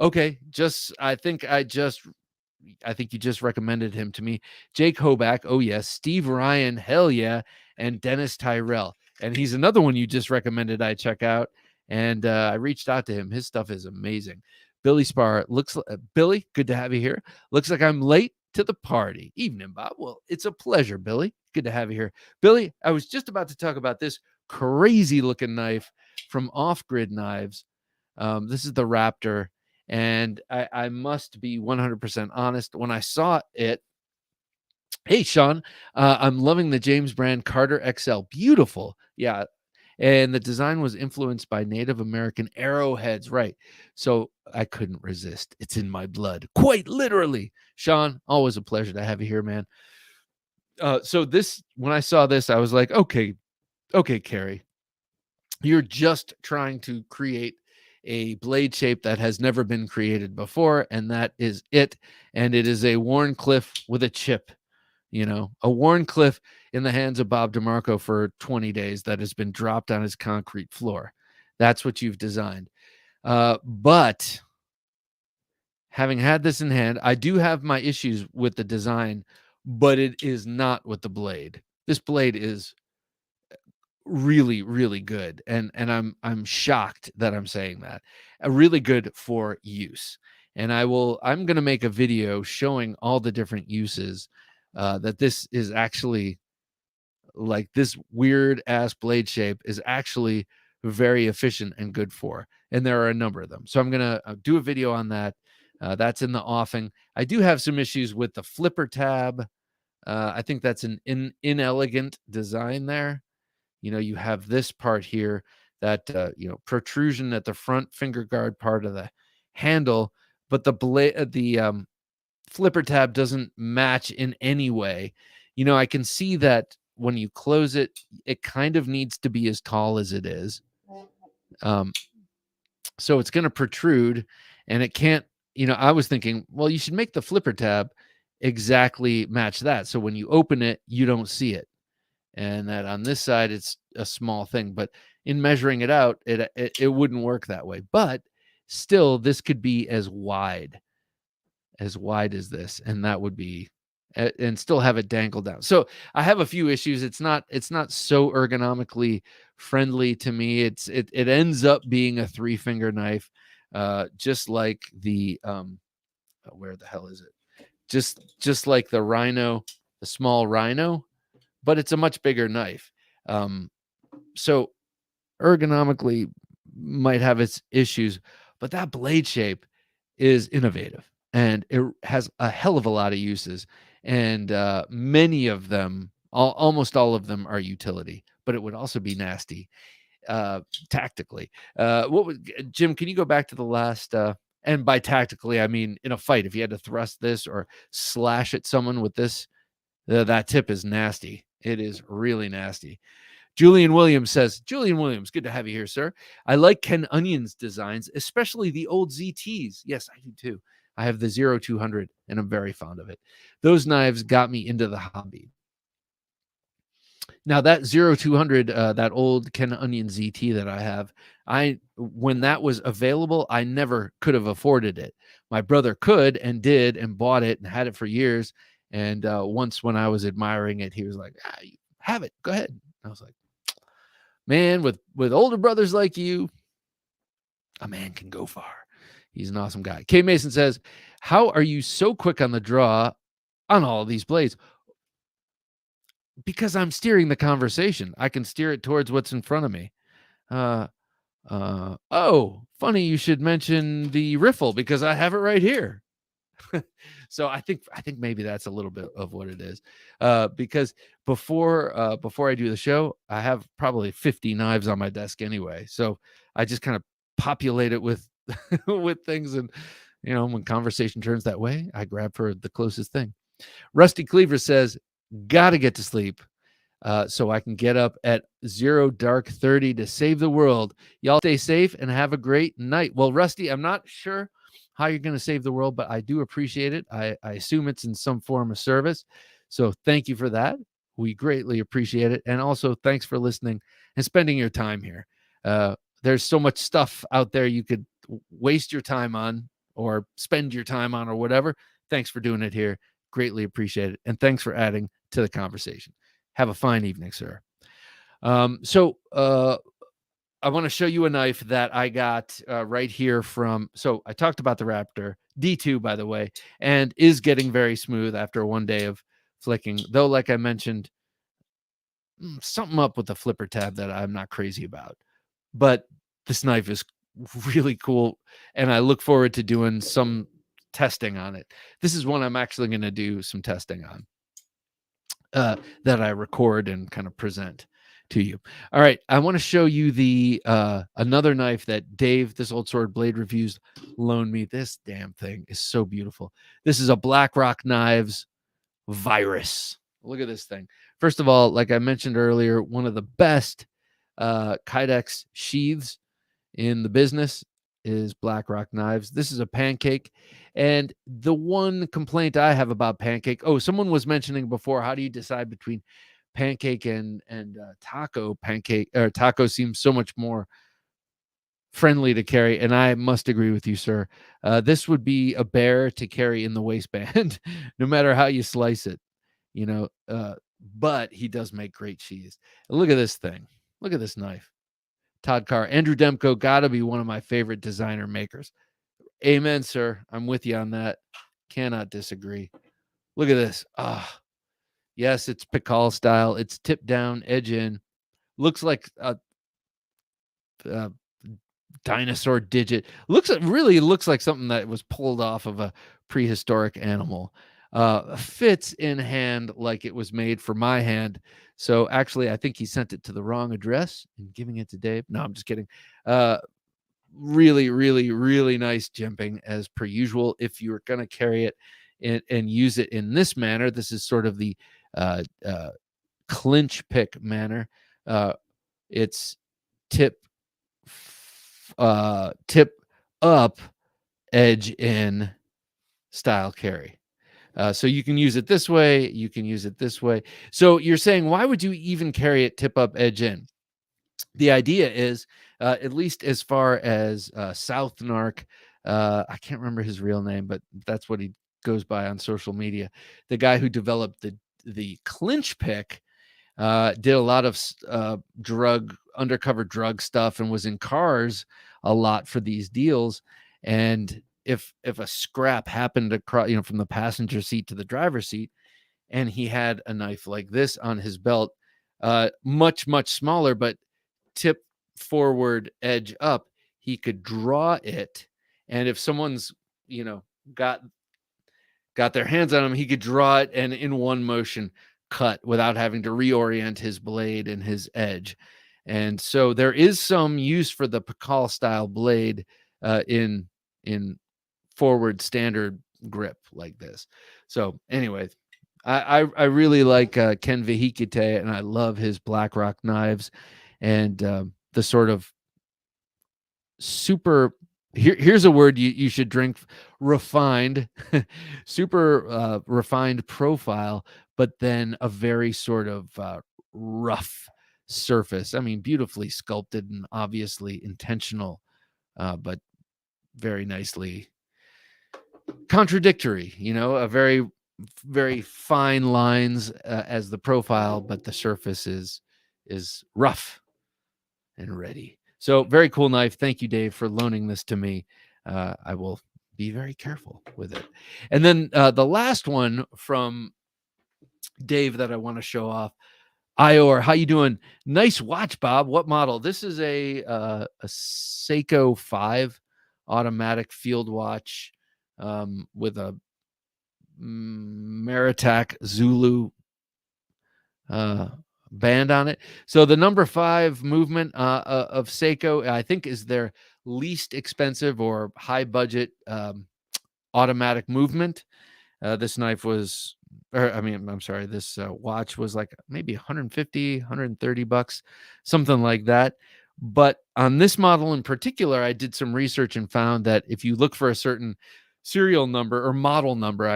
Okay. I think you just recommended him to me. Jake Hoback, oh yes. Steve Ryan, hell yeah. And Dennis Tyrell. And he's another one you just recommended I check out. And I reached out to him. His stuff is amazing. Billy Spar, Billy, good to have you here. Looks like I'm late to the party. Evening, Bob. Well, it's a pleasure, Billy. Good to have you here. Billy, I was just about to talk about this crazy looking knife from Off Grid Knives. This is the Raptor. And I must be 100% honest. When I saw it, hey, Sean, I'm loving the James Brand Carter XL. Beautiful. Yeah. And the design was influenced by Native American arrowheads. Right. So I couldn't resist. It's in my blood. Quite literally. Sean, always a pleasure to have you here, man. So when I saw this, I was like, okay, Carrie, you're just trying to create a blade shape that has never been created before, and that is it. And it is a Warncliffe with a chip, a Warncliffe in the hands of Bob DeMarco for 20 days that has been dropped on his concrete floor. That's what you've designed. But having had this in hand, I do have my issues with the design, but it is not with the blade. This blade is really, really good, and I'm shocked that I'm saying that. Really good for use. And I'm going to make a video showing all the different uses that this is actually, like, this weird ass blade shape is actually very efficient and good for. And there are a number of them. So I'm going to do a video on that. That's in the offing. I do have some issues with the flipper tab. I think that's an inelegant design there. You have this part here that, protrusion at the front finger guard part of the handle, but the flipper tab doesn't match in any way. I can see that when you close it, it kind of needs to be as tall as it is. So it's going to protrude, and it can't, I was thinking, well, you should make the flipper tab exactly match that. So when you open it, you don't see it. And that on this side, it's a small thing, but in measuring it out, it wouldn't work that way. But still, this could be as wide as this, and that would be, and still have it dangle down. So I have a few issues. It's not so ergonomically friendly to me. It ends up being a 3-finger knife, just like the where the hell is it? Just like the Rhino, the small Rhino. But it's a much bigger knife. So ergonomically might have its issues, but that blade shape is innovative, and it has a hell of a lot of uses. And many of them, almost all of them, are utility, but it would also be nasty tactically. Jim, can you go back to the last, and by tactically, I mean in a fight, if you had to thrust this or slash at someone with this, that tip is nasty. It is really nasty. Julian Williams says, Julian Williams, good to have you here, sir. I like Ken Onion's designs, especially the old ZTs. Yes, I do too. I have the 0200, and I'm very fond of it. Those knives got me into the hobby. Now that 0200, that old Ken Onion ZT that I have, when that was available, I never could have afforded it. My brother could and did and bought it and had it for years. And once when I was admiring it, he was like, you have it, go ahead. I was like, man, with older brothers like you, a man can go far. He's an awesome guy. K Mason says, how are you so quick on the draw on all of these blades? Because I'm steering the conversation. I can steer it towards what's in front of me. Oh, funny you should mention the riffle, because I have it right here. So I think maybe that's a little bit of what it is. Because before I do the show, I have probably 50 knives on my desk anyway. So I just kind of populate it with with things, and when conversation turns that way, I grab for the closest thing. Rusty Cleaver says, "Gotta get to sleep. So I can get up at 0 dark 30 to save the world. Y'all stay safe and have a great night." Well, Rusty, I'm not sure how you're going to save the world, but I do appreciate it. I assume it's in some form of service. So thank you for that. We greatly appreciate it. And also, thanks for listening and spending your time here. There's so much stuff out there you could waste your time on or spend your time on or whatever. Thanks for doing it here. Greatly appreciate it. And thanks for adding to the conversation. Have a fine evening, sir. So I want to show you a knife that I got right here from. So I talked about the Raptor D2, by the way, and is getting very smooth after one day of flicking. Though, like I mentioned, something up with the flipper tab that I'm not crazy about. But this knife is really cool, and I look forward to doing some testing on it. This is one I'm actually going to do some testing on. That I record and kind of present to you. All right, I want to show you the another knife that Dave, this Old Sword Blade Reviews, loaned me. This damn thing is so beautiful. This is a Blackrock Knives Virus. Look at this thing. First of all, like I mentioned earlier, one of the best Kydex sheaths in the business is Blackrock Knives. This is a Pancake. And the one complaint I have about Pancake, someone was mentioning before, how do you decide between Pancake and Taco? Pancake or Taco seems so much more friendly to carry, and I must agree with you, sir. This would be a bear to carry in the waistband, no matter how you slice it, but he does make great cheese. Look at this thing. Look at this knife. Todd Carr, Andrew Demko, gotta be one of my favorite designer makers. Amen, sir. I'm with you on that. Cannot disagree. Look at this. Yes, it's Pikal style. It's tip down, edge in. Looks like a dinosaur digit. Really looks like something that was pulled off of a prehistoric animal. Fits in hand like it was made for my hand. So actually, I think he sent it to the wrong address and giving it to Dave. No, I'm just kidding. Really, really, really nice jimping as per usual. If you're going to carry it and use it in this manner, this is sort of the clinch pick manner. It's tip up, edge in style carry. So you can use it this way. You can use it this way. So you're saying, why would you even carry it tip up, edge in? The idea is, at least as far as South Narc, I can't remember his real name, but that's what he goes by on social media. The guy who developed the clinch pick did a lot of undercover drug stuff and was in cars a lot for these deals. And if a scrap happened across, from the passenger seat to the driver's seat, and he had a knife like this on his belt, much, much smaller, but tip forward, edge up, he could draw it. And if someone's, got their hands on him, he could draw it and in one motion cut without having to reorient his blade and his edge. And so there is some use for the Pikal style blade in forward standard grip like this. So anyway, I really like Ken Vehikite, and I love his Blackrock knives, and the sort of super, here's a word you should drink, refined, super refined profile, but then a very sort of rough surface. I mean, beautifully sculpted and obviously intentional, but very nicely contradictory, a very, very fine lines as the profile, but the surface is rough and ready. So very cool knife. Thank you, Dave, for loaning this to me. I will be very careful with it. And then the last one from Dave that I want to show off. Ior, how you doing? Nice watch, Bob. What model? This is a Seiko 5 automatic field watch with a Maritac Zulu band on it. So the number 5 movement of Seiko, I think, is their least expensive or high budget automatic movement. This knife was, I'm sorry, this watch was like maybe 150, 130 bucks, something like that. But on this model in particular, I did some research and found that if you look for a certain serial number or model number,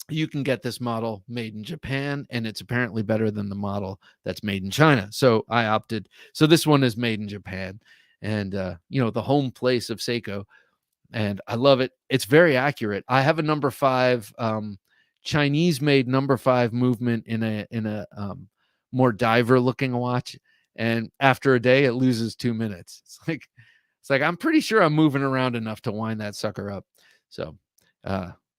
you can get this model made in Japan, and it's apparently better than the model that's made in China. So I opted. So this one is made in Japan, and the home place of Seiko, and I love it. It's very accurate. I have a number 5 Chinese-made number 5 movement in a more diver-looking watch, and after a day, it loses 2 minutes. It's like I'm pretty sure I'm moving around enough to wind that sucker up. So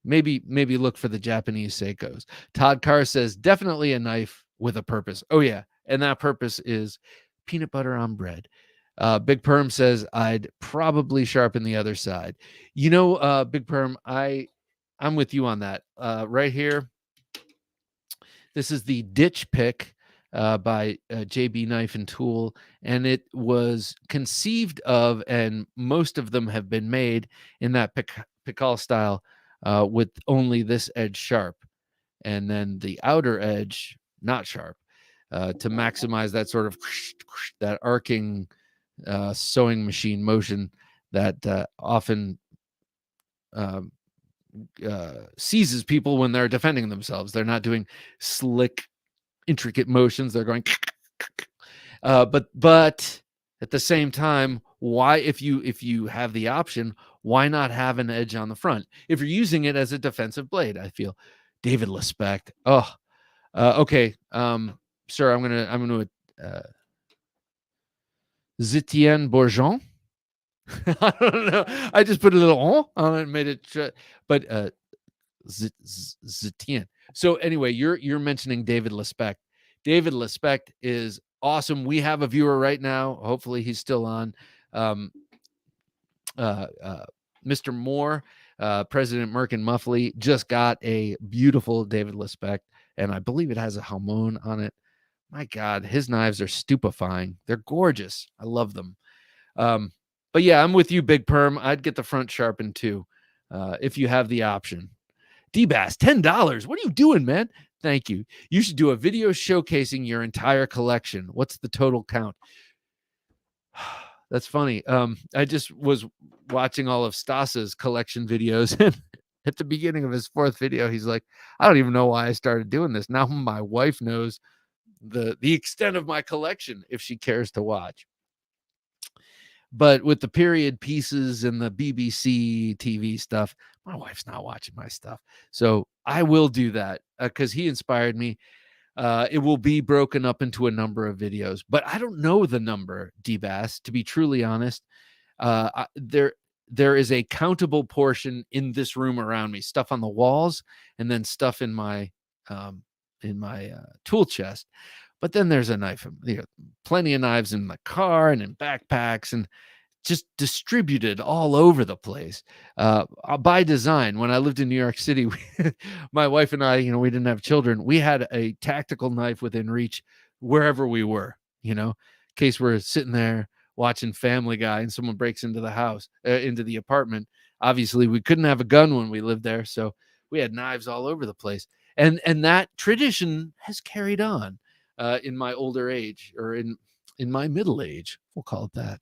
maybe look for the Japanese Seikos. Todd Carr says definitely a knife with a purpose. Oh yeah, and that purpose is peanut butter on bread. Big Perm says I'd probably sharpen the other side. Big Perm, I'm with you on that. Right here, this is the Ditch Pick by JB Knife and Tool, and it was conceived of, and most of them have been made in that Pickall style, with only this edge sharp, and then the outer edge not sharp, to maximize that sort of that arcing sewing machine motion that often seizes people when they're defending themselves. They're not doing slick, intricate motions. They're going, but at the same time, why, if you have the option, why not have an edge on the front if you're using it as a defensive blade? I feel. David Lespect. Okay, sir, I'm gonna Zitienne Bourgeon. I don't know. I just put a little on it and made it, but Zitienne. So anyway, you're mentioning David Lespect. David Lespect is awesome. We have a viewer right now. Hopefully he's still on. Mr. Moore, President Merkin Muffley, just got a beautiful David Lespect, and I believe it has a Halmon on it. My God, his knives are stupefying. They're gorgeous. I love them. But yeah, I'm with you, Big Perm. I'd get the front sharpened too, if you have the option. D-Bass, $10. What are you doing, man? Thank you. You should do a video showcasing your entire collection. What's the total count? That's funny. I just was watching all of Stas's collection videos, and at the beginning of his 4th video, he's like, I don't even know why I started doing this. Now my wife knows the extent of my collection if she cares to watch. But with the period pieces and the BBC TV stuff, my wife's not watching my stuff. So I will do that because he inspired me. It will be broken up into a number of videos, but I don't know the number, D-Bass, to be truly honest. There is a countable portion in this room around me, stuff on the walls, and then stuff in my tool chest. But then there's a knife, plenty of knives in the car and in backpacks and just distributed all over the place, by design. When I lived in New York City, my wife and I, we didn't have children. We had a tactical knife within reach wherever we were, in case we're sitting there watching Family Guy and someone breaks into the house, into the apartment. Obviously, we couldn't have a gun when we lived there, so we had knives all over the place. And that tradition has carried on in my older age, or in my middle age, we'll call it that.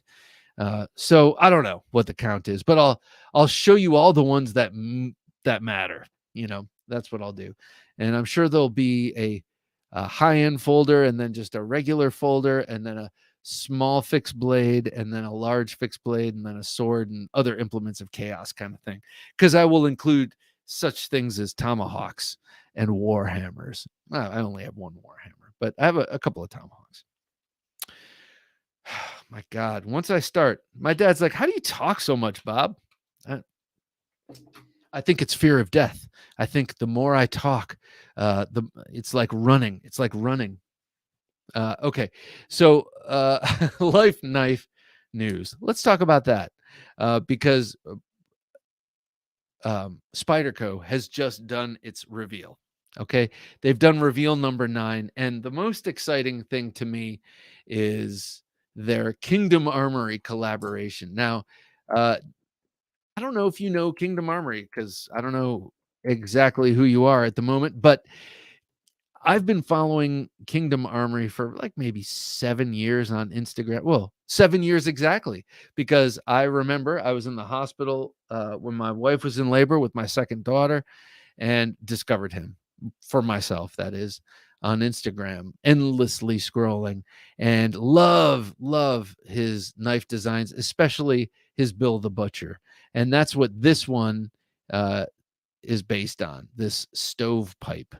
So I don't know what the count is, but I'll show you all the ones that matter. That's what I'll do. And I'm sure there'll be a high-end folder, and then just a regular folder, and then a small fixed blade, and then a large fixed blade, and then a sword and other implements of chaos kind of thing. Because I will include such things as tomahawks and war hammers. Well, I only have one war hammer, but I have a couple of tomahawks. My God, once I start, my dad's like, how do you talk so much, Bob? I think it's fear of death. I think the more I talk, it's like running. It's like running. Okay, so Life Knife news. Let's talk about that, because Spyderco has just done its reveal. Okay, they've done reveal number 9, and the most exciting thing to me is their Kingdom Armory collaboration. Now, I don't know if you know Kingdom Armory because I don't know exactly who you are at the moment, but I've been following Kingdom Armory for like maybe 7 years on Instagram. Well, 7 years exactly, because I remember I was in the hospital when my wife was in labor with my second daughter and discovered him for myself, that is, on Instagram, endlessly scrolling, and love his knife designs, especially his Bill the Butcher. And that's what this one uh, is based on, this stovepipe.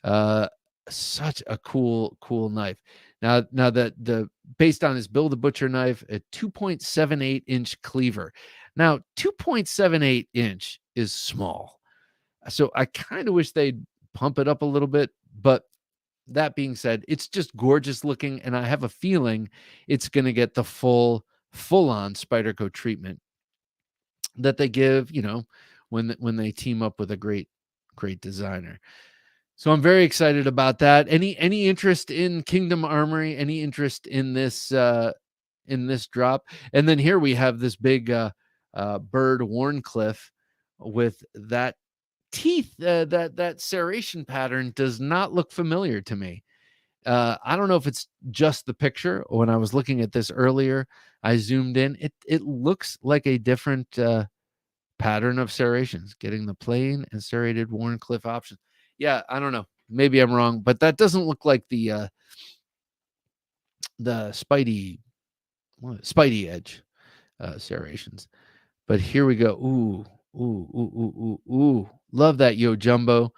Uh, Such a cool knife. Now that the based on his Bill the Butcher knife, a 2.78-inch cleaver. Now, 2.78-inch is small. So I kind of wish they'd pump it up a little bit, but that being said, it's just gorgeous looking, and I have a feeling it's going to get the full-on Spyderco treatment that they give, when they team up with a great designer. So I'm very excited about that. Any interest in Kingdom Armory? Any interest in this drop? And then here we have this big bird Warncliffe with that teeth. That serration pattern does not look familiar to me. I don't know if it's just the picture. When I was looking at this earlier, I zoomed in. It looks like a different pattern of serrations, getting the plain and serrated Warncliffe option. Yeah, I don't know. Maybe I'm wrong, but that doesn't look like the Spidey Edge serrations. But here we go. Ooh. Love that Yo Jumbo.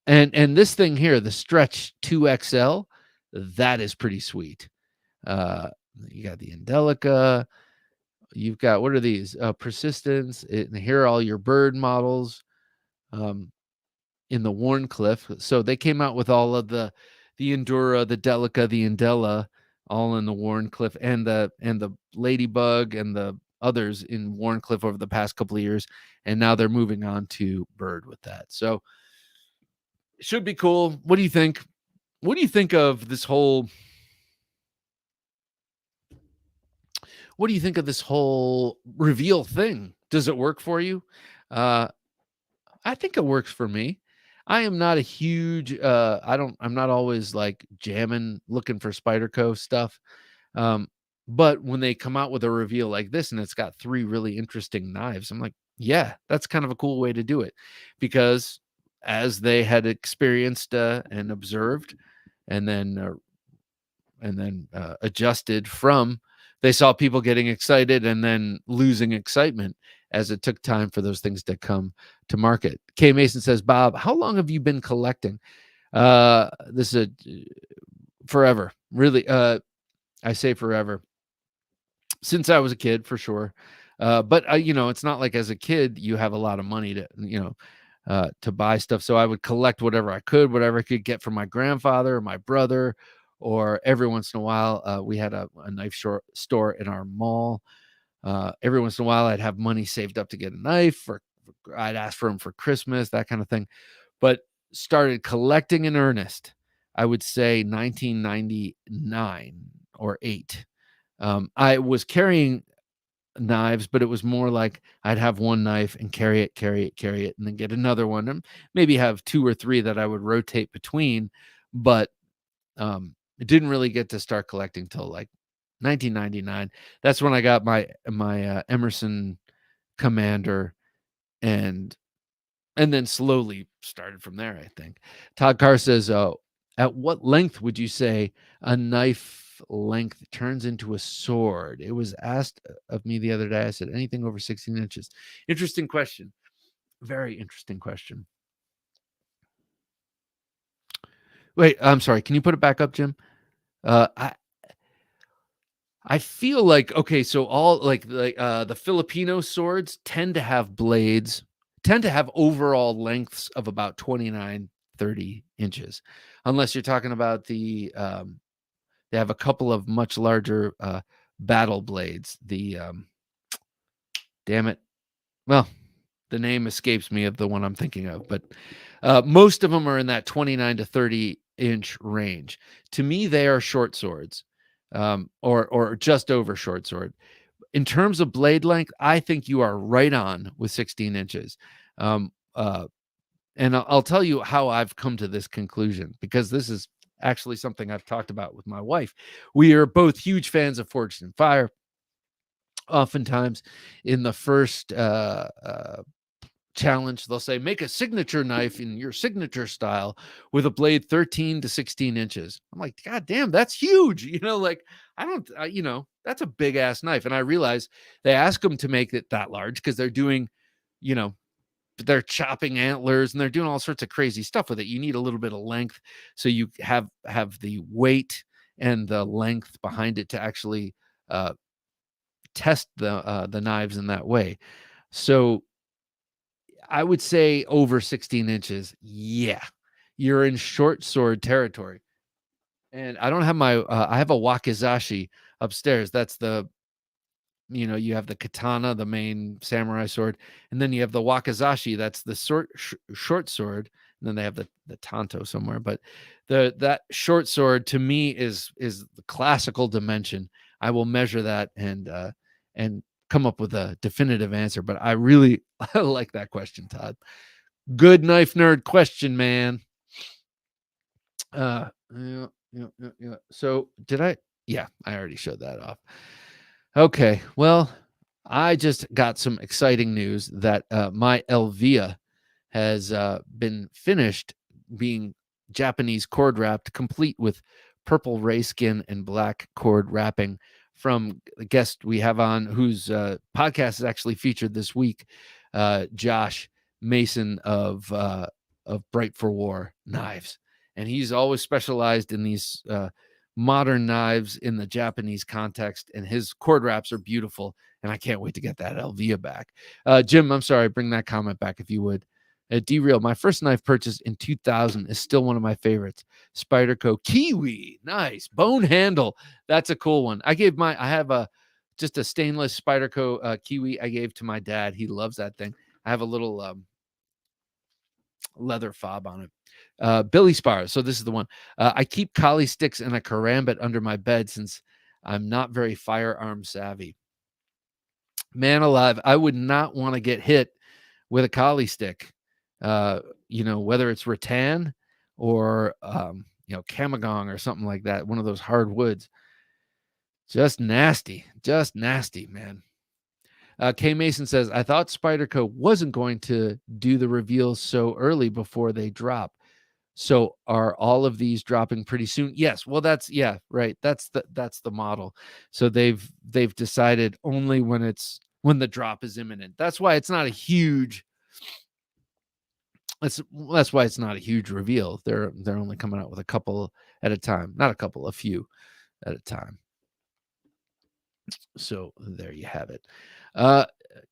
And this thing here, the Stretch 2XL, that is pretty sweet. You got the Angelica. You've got, what are these? Persistence. And here are all your bird models. In the Warncliffe. So they came out with all of the Endura, the Delica, the Indela, all in the Warncliffe, and the Ladybug and the others in Warncliffe over the past couple of years. And now they're moving on to Bird with that. So it should be cool. What do you think? What do you think of this whole reveal thing? Does it work for you? I think it works for me. I am not a huge I'm not always like jamming looking for Spyderco stuff. But when they come out with a reveal like this and it's got 3 really interesting knives, I'm like, yeah, that's kind of a cool way to do it, because as they had experienced and observed and then adjusted from, they saw people getting excited and then losing excitement as it took time for those things to come to market. K Mason says, Bob, how long have you been collecting? This is forever, really. I say forever, since I was a kid, for sure. But it's not like as a kid you have a lot of money to buy stuff. So I would collect whatever I could get from my grandfather or my brother, or every once in a while we had a knife store in our mall. Every once in a while I'd have money saved up to get a knife, or I'd ask for them for Christmas, that kind of thing. But started collecting in earnest, I would say 1999 or 8. I was carrying knives, but it was more like I'd have one knife and carry it, and then get another one, and maybe have 2 or 3 that I would rotate between. But it didn't really get to start collecting till like 1999. That's when I got my Emerson Commander, and then slowly started from there, I think. Todd Carr says, at what length would you say a knife length turns into a sword? It was asked of me the other day. I said anything over 16 inches. Interesting question. Very interesting question. Wait, I'm sorry. Can you put it back up, Jim? I feel like, okay, so all like the Filipino swords tend to have overall lengths of about 29, 30 inches, unless you're talking about they have a couple of much larger battle blades. Damn it. Well, The name escapes me of the one I'm thinking of, but most of them are in that 29 to 30-inch range. To me, they are short swords, or just over short sword. In terms of blade length, I think you are right on with 16 inches. Um, and I'll tell you how I've come to this conclusion, because this is actually something I've talked about with my wife. We are both huge fans of Forged in Fire. Oftentimes in the first challenge, they'll say, make a signature knife in your signature style with a blade 13 to 16 inches. I'm like, God damn, that's huge. Like, I don't, that's a big ass knife. And I realize they ask them to make it that large because they're doing, they're chopping antlers and they're doing all sorts of crazy stuff with it. You need a little bit of length, so you have the weight and the length behind it to actually test the knives in that way. So I would say over 16 inches. Yeah, you're in short sword territory. And I don't have my, I have a wakizashi upstairs. That's the, you have the katana, the main samurai sword, and then you have the wakizashi. That's the short sword. And then they have the tanto somewhere. But that short sword to me is the classical dimension. I will measure that and come up with a definitive answer. But I really like that question, Todd. Good knife nerd question, man. Yeah. So did I? Yeah, I already showed that off. Okay, well, I just got some exciting news that my Elvia has been finished being Japanese cord wrapped, complete with purple ray skin and black cord wrapping, from a guest we have on, whose podcast is actually featured this week, Josh Mason of Bright for War Knives. And he's always specialized in these modern knives in the Japanese context, and his cord wraps are beautiful, and I can't wait to get that Elvia back. Jim, I'm sorry, bring that comment back if you would. D-Real, my first knife purchased in 2000 is still one of my favorites. Spyderco Kiwi, nice. Bone handle, that's a cool one. I have just a stainless Spyderco Kiwi I gave to my dad. He loves that thing. I have a little leather fob on it. Billy Spar. So this is the one. I keep collie sticks and a karambit under my bed since I'm not very firearm savvy. Man alive, I would not want to get hit with a collie stick. Whether it's rattan or camagong or something like that, one of those hard woods. Just nasty, man. K Mason says, I thought Spyderco wasn't going to do the reveals so early before they drop. So are all of these dropping pretty soon? Yes. Well, that's right. That's the model. So they've decided only when the drop is imminent. That's why it's not a huge. That's why it's not a huge reveal. They're only coming out with a couple at a time, not a couple, a few at a time. So there you have it.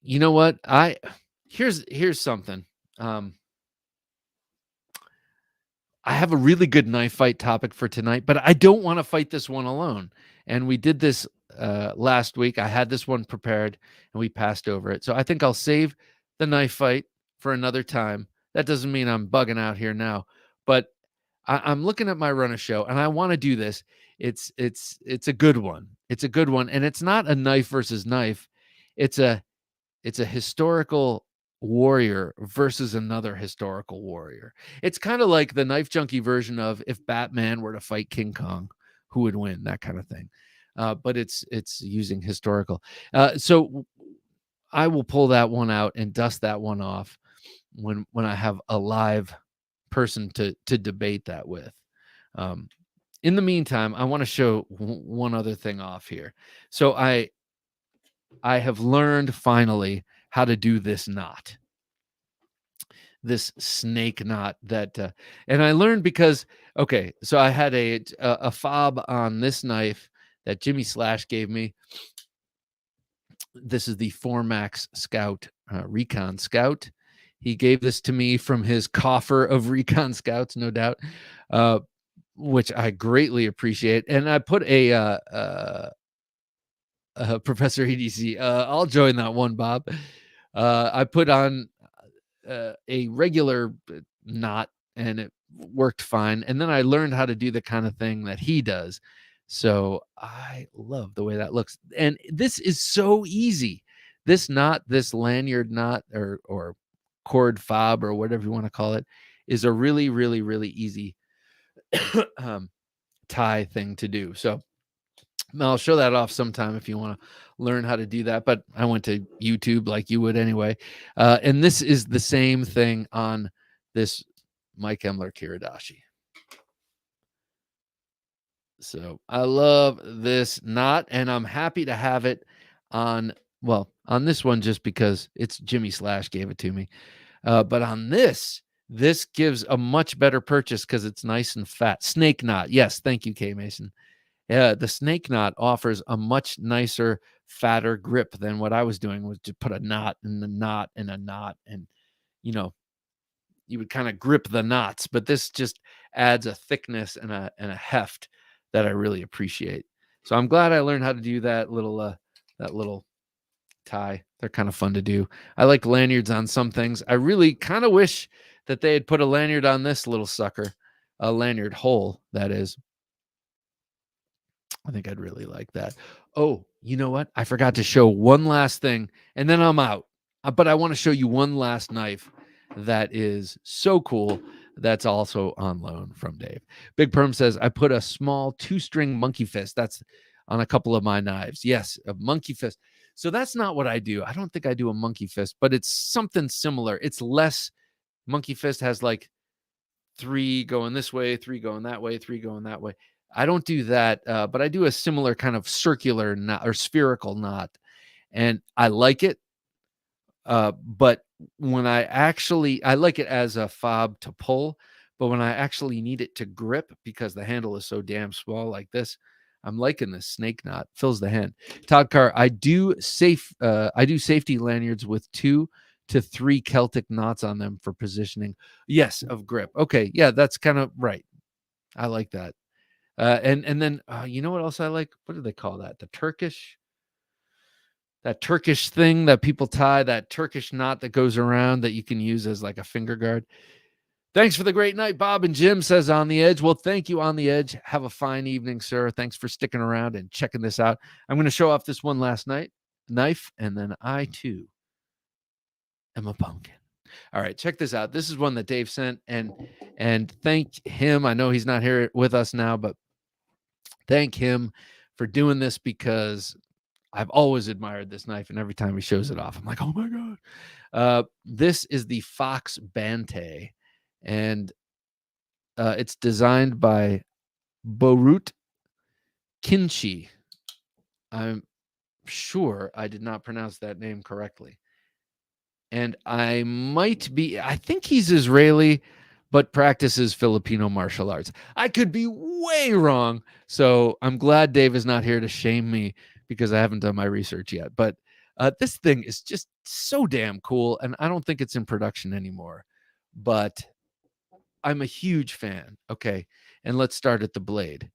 You know what? Here's something. I have a really good knife fight topic for tonight, but I don't want to fight this one alone. And we did this last week. I had this one prepared and we passed over it. So I think I'll save the knife fight for another time. That doesn't mean I'm bugging out here now, but I'm looking at my run of show and I want to do this. It's a good one. It's a good one. And it's not a knife versus knife. It's a historical warrior versus another historical warrior. It's kind of like the Knife Junkie version of if Batman were to fight King Kong, who would win, that kind of thing. But it's using historical. So I will pull that one out and dust that one off when I have a live person to debate that with. In the meantime, I want to show one other thing off here. So I have learned finally how to do this knot, this snake knot that, and I learned because, okay, so I had a fob on this knife that Jimmy Slash gave me. This is the Formax Scout, Recon Scout. He gave this to me from his coffer of Recon Scouts, no doubt, which I greatly appreciate. And I put Professor EDC. I'll join that one, Bob. I put on a regular knot, and it worked fine. And then I learned how to do the kind of thing that he does. So I love the way that looks. And this is so easy. This knot, this lanyard knot, or cord fob, or whatever you want to call it, is a really, really, really easy tie thing to do. So I'll show that off sometime if you want to learn how to do that. But I went to YouTube like you would anyway. And this is the same thing on this Mike Emler Kiradashi. So I love this knot, and I'm happy to have it on this one just because it's Jimmy Slash gave it to me. But on this gives a much better purchase because it's nice and fat. Snake knot. Yes, thank you, K Mason. The snake knot offers a much nicer, fatter grip than what I was doing, was to put a knot and a knot and a knot, and you would kind of grip the knots. But this just adds a thickness and a heft that I really appreciate. So I'm glad I learned how to do that little tie. They're kind of fun to do. I like lanyards on some things. I really kind of wish that they had put a lanyard on this little sucker, a lanyard hole, that is. I think I'd really like that. Oh, you know what? I forgot to show one last thing, and then I'm out. But I want to show you one last knife that is so cool. That's also on loan from Dave. Big Perm says, I put a small 2-string monkey fist. That's on a couple of my knives. Yes, a monkey fist. So that's not what I do. I don't think I do a monkey fist, but it's something similar. It's less. Monkey fist has like 3 going this way, 3 going that way, 3 going that way. I don't do that, but I do a similar kind of circular knot or spherical knot, and I like it. But when I like it as a fob to pull, but when I actually need it to grip, because the handle is so damn small like this, I'm liking this snake knot. Fills the hand. Todd Carr, I do safety lanyards with 2 to 3 Celtic knots on them for positioning. Yes, of grip. Okay, yeah, that's kind of right. I like that. And then you know what else I like? What do they call that? That Turkish thing that people tie, that Turkish knot that goes around that you can use as like a finger guard. Thanks for the great night, Bob and Jim, says On the Edge. Well, thank you, On the Edge. Have a fine evening, sir. Thanks for sticking around and checking this out. I'm going to show off this one last knife, and then I too am a pumpkin. All right, check this out. This is one that Dave sent, and thank him. I know he's not here with us now, but thank him for doing this, because I've always admired this knife, and every time he shows it off, I'm like, oh my God. This is the Fox Bente, and it's designed by Borut Kinchi. I'm sure I did not pronounce that name correctly. And I think he's Israeli, but practices Filipino martial arts. I could be way wrong. So I'm glad Dave is not here to shame me, because I haven't done my research yet. But this thing is just so damn cool. And I don't think it's in production anymore. But I'm a huge fan. Okay. And let's start at the blade.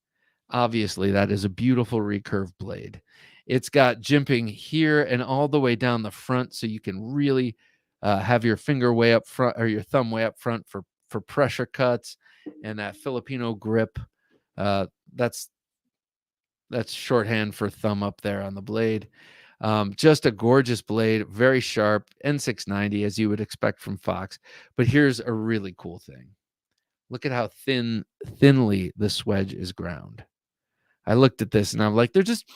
Obviously, that is a beautiful recurve blade. It's got jimping here and all the way down the front, so you can really have your finger way up front, or your thumb way up front for pressure cuts, and that Filipino grip. That's shorthand for thumb up there on the blade. Just a gorgeous blade, very sharp, N690, as you would expect from Fox. But here's a really cool thing. Look at how thinly the swedge is ground. I looked at this and I'm like, they're just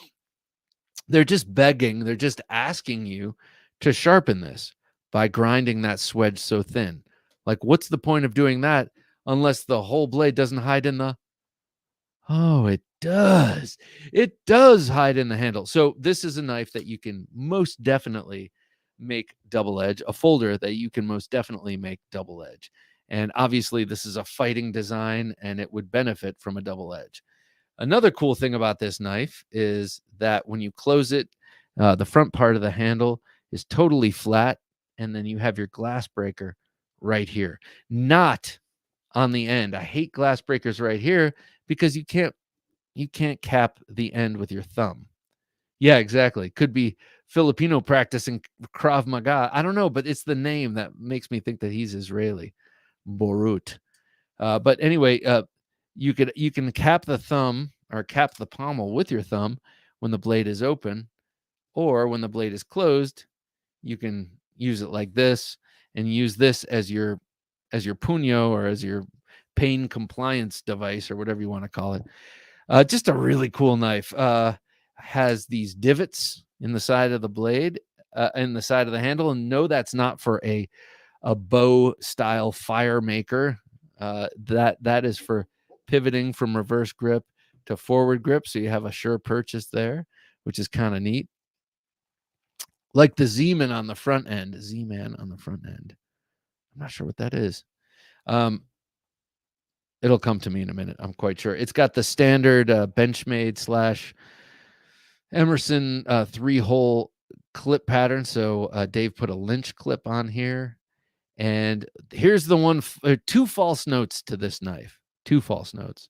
begging, they're just asking you to sharpen this by grinding that swedge so thin. Like, what's the point of doing that unless the whole blade doesn't hide in the... Oh, it does. It does hide in the handle. So this is a knife that you can most definitely make double edge, a folder that you can most definitely make double edge. And obviously this is a fighting design, and it would benefit from a double edge. Another cool thing about this knife is that when you close it, the front part of the handle is totally flat, and then you have your glass breaker right here, not on the end. I hate glass breakers right here, because you can't cap the end with your thumb. Yeah, exactly. Could be Filipino practicing Krav Maga. I don't know, but it's the name that makes me think that he's Israeli. Borut. But anyway, you can cap the thumb or cap the pommel with your thumb when the blade is open, or when the blade is closed, you can use it like this and use this as your puño, or as your pain compliance device, or whatever you want to call it. Just a really cool knife. Has these divots in the side of the blade, in the side of the handle, and no, that's not for a bow style fire maker. That is for pivoting from reverse grip to forward grip, so you have a sure purchase there, which is kind of neat. Like the Z-Man on the front end. Z-Man on the front end. I'm not sure what that is. It'll come to me in a minute. I'm quite sure. It's got the standard Benchmade / Emerson 3-hole clip pattern. So Dave put a Lynch clip on here. And here's the one, 2 false notes to this knife. 2 false notes.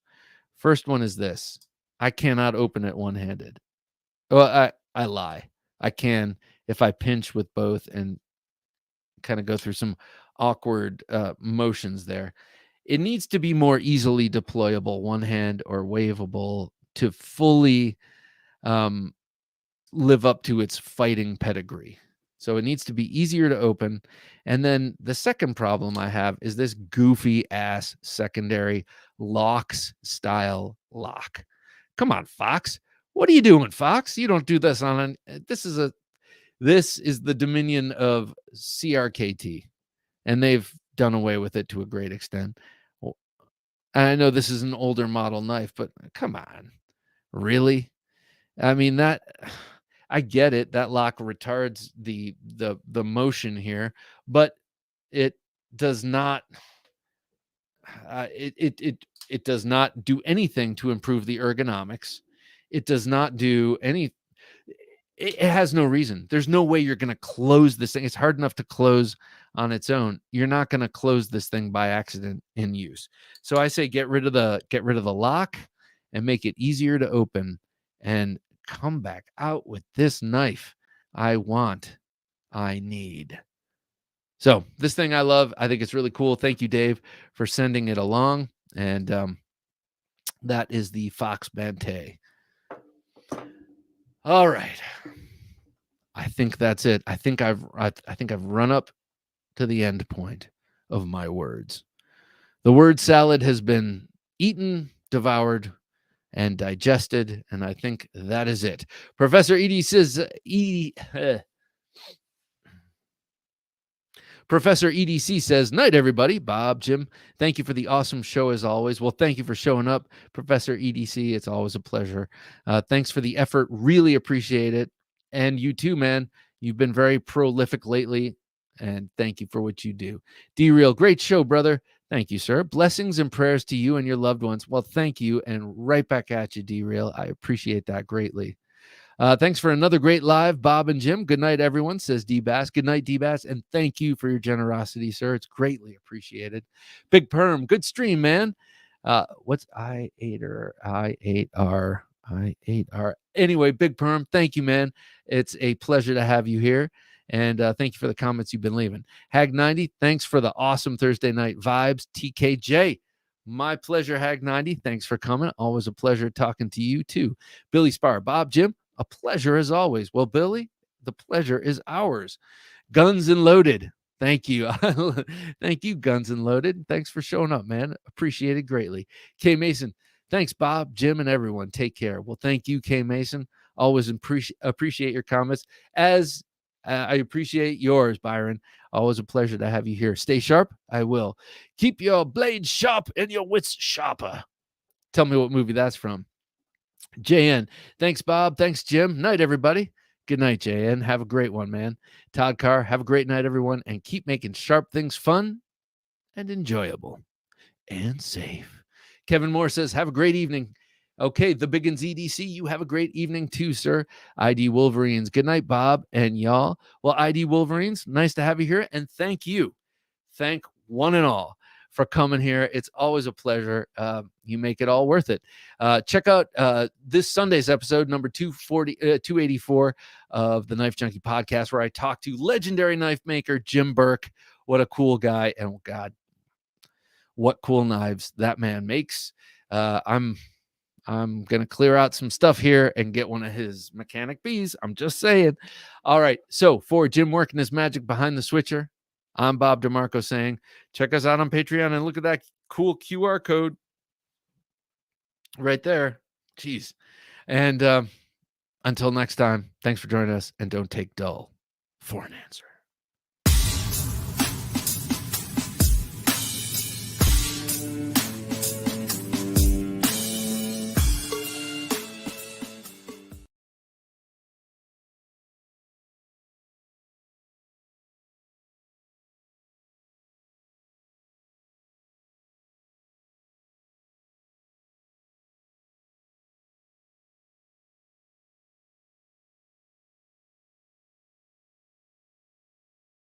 First one is this. I cannot open it one-handed. Well, I lie. I can if I pinch with both and kind of go through some awkward motions there. It needs to be more easily deployable, one hand or waveable, to fully live up to its fighting pedigree. So it needs to be easier to open. And then the second problem I have is this goofy ass secondary locks style lock. Come on, Fox. What are you doing, Fox? You don't do this on an, this is the dominion of CRKT, and they've done away with it to a great extent. I know this is an older model knife, but come on, really? I mean, that, I get it. That lock retards the motion here, but it does not. It does not do anything to improve the ergonomics. It does not do any. It has no reason. There's no way you're going to close this thing. It's hard enough to close on its own. You're not going to close this thing by accident in use. So I say get rid of the lock and make it easier to open, and come back out with this knife. I need. So this thing I love. I think it's really cool. Thank you, Dave, for sending it along. And that is the Fox Bente. All right. I think that's it. I think I've run up to the end point of my words. The word salad has been eaten, devoured, and digested, and I think that is it. Professor Edie says, Professor EDC says, night, everybody. Bob, Jim, thank you for the awesome show as always. Well, thank you for showing up, Professor EDC. It's always a pleasure. Thanks for the effort. Really appreciate it. And you too, man. You've been very prolific lately, and thank you for what you do. D-Real, great show, brother. Thank you, sir. Blessings and prayers to you and your loved ones. Well, thank you, and right back at you, D-Real. I appreciate that greatly. Thanks for another great live, Bob and Jim. Good night, everyone, says D-Bass. Good night, D-Bass, and thank you for your generosity, sir. It's greatly appreciated. Big Perm, good stream, man. What's I8R? Anyway, Big Perm, thank you, man. It's a pleasure to have you here, and thank you for the comments you've been leaving. Hag90, thanks for the awesome Thursday night vibes. TKJ, my pleasure, Hag90. Thanks for coming. Always a pleasure talking to you, too. Billy Spar, Bob, Jim, a pleasure as always. Well, Billy, the pleasure is ours. Guns and Loaded, thank you. Thank you, Guns and Loaded. Thanks for showing up, man. Appreciate it greatly. K Mason, thanks, Bob, Jim, and everyone. Take care. Well, thank you, K Mason. Always appreciate your comments, as I appreciate yours, Byron. Always a pleasure to have you here. Stay sharp. I will. Keep your blades sharp and your wits sharper. Tell me what movie that's from. JN, thanks, Bob. Thanks, Jim. Night, everybody. Good night, JN. Have a great one, man. Todd Carr, have a great night, everyone. And keep making sharp things fun and enjoyable and safe. Kevin Moore says, have a great evening. Okay, the Biggins EDC, you have a great evening too, sir. ID Wolverines. Good night, Bob and y'all. Well, ID Wolverines, nice to have you here. And thank you. Thank one and all for coming here. It's always a pleasure. You make it all worth it. Check out this Sunday's episode, number 284 of the Knife Junkie podcast, where I talk to legendary knife maker Jim Burke. What a cool guy. And God, what cool knives that man makes. I'm going to clear out some stuff here and get one of his mechanic Bs. I'm just saying. All right. So for Jim working his magic behind the switcher, I'm Bob DeMarco saying, check us out on Patreon and look at that cool QR code right there. Jeez. And until next time, thanks for joining us, and don't take dull for an answer.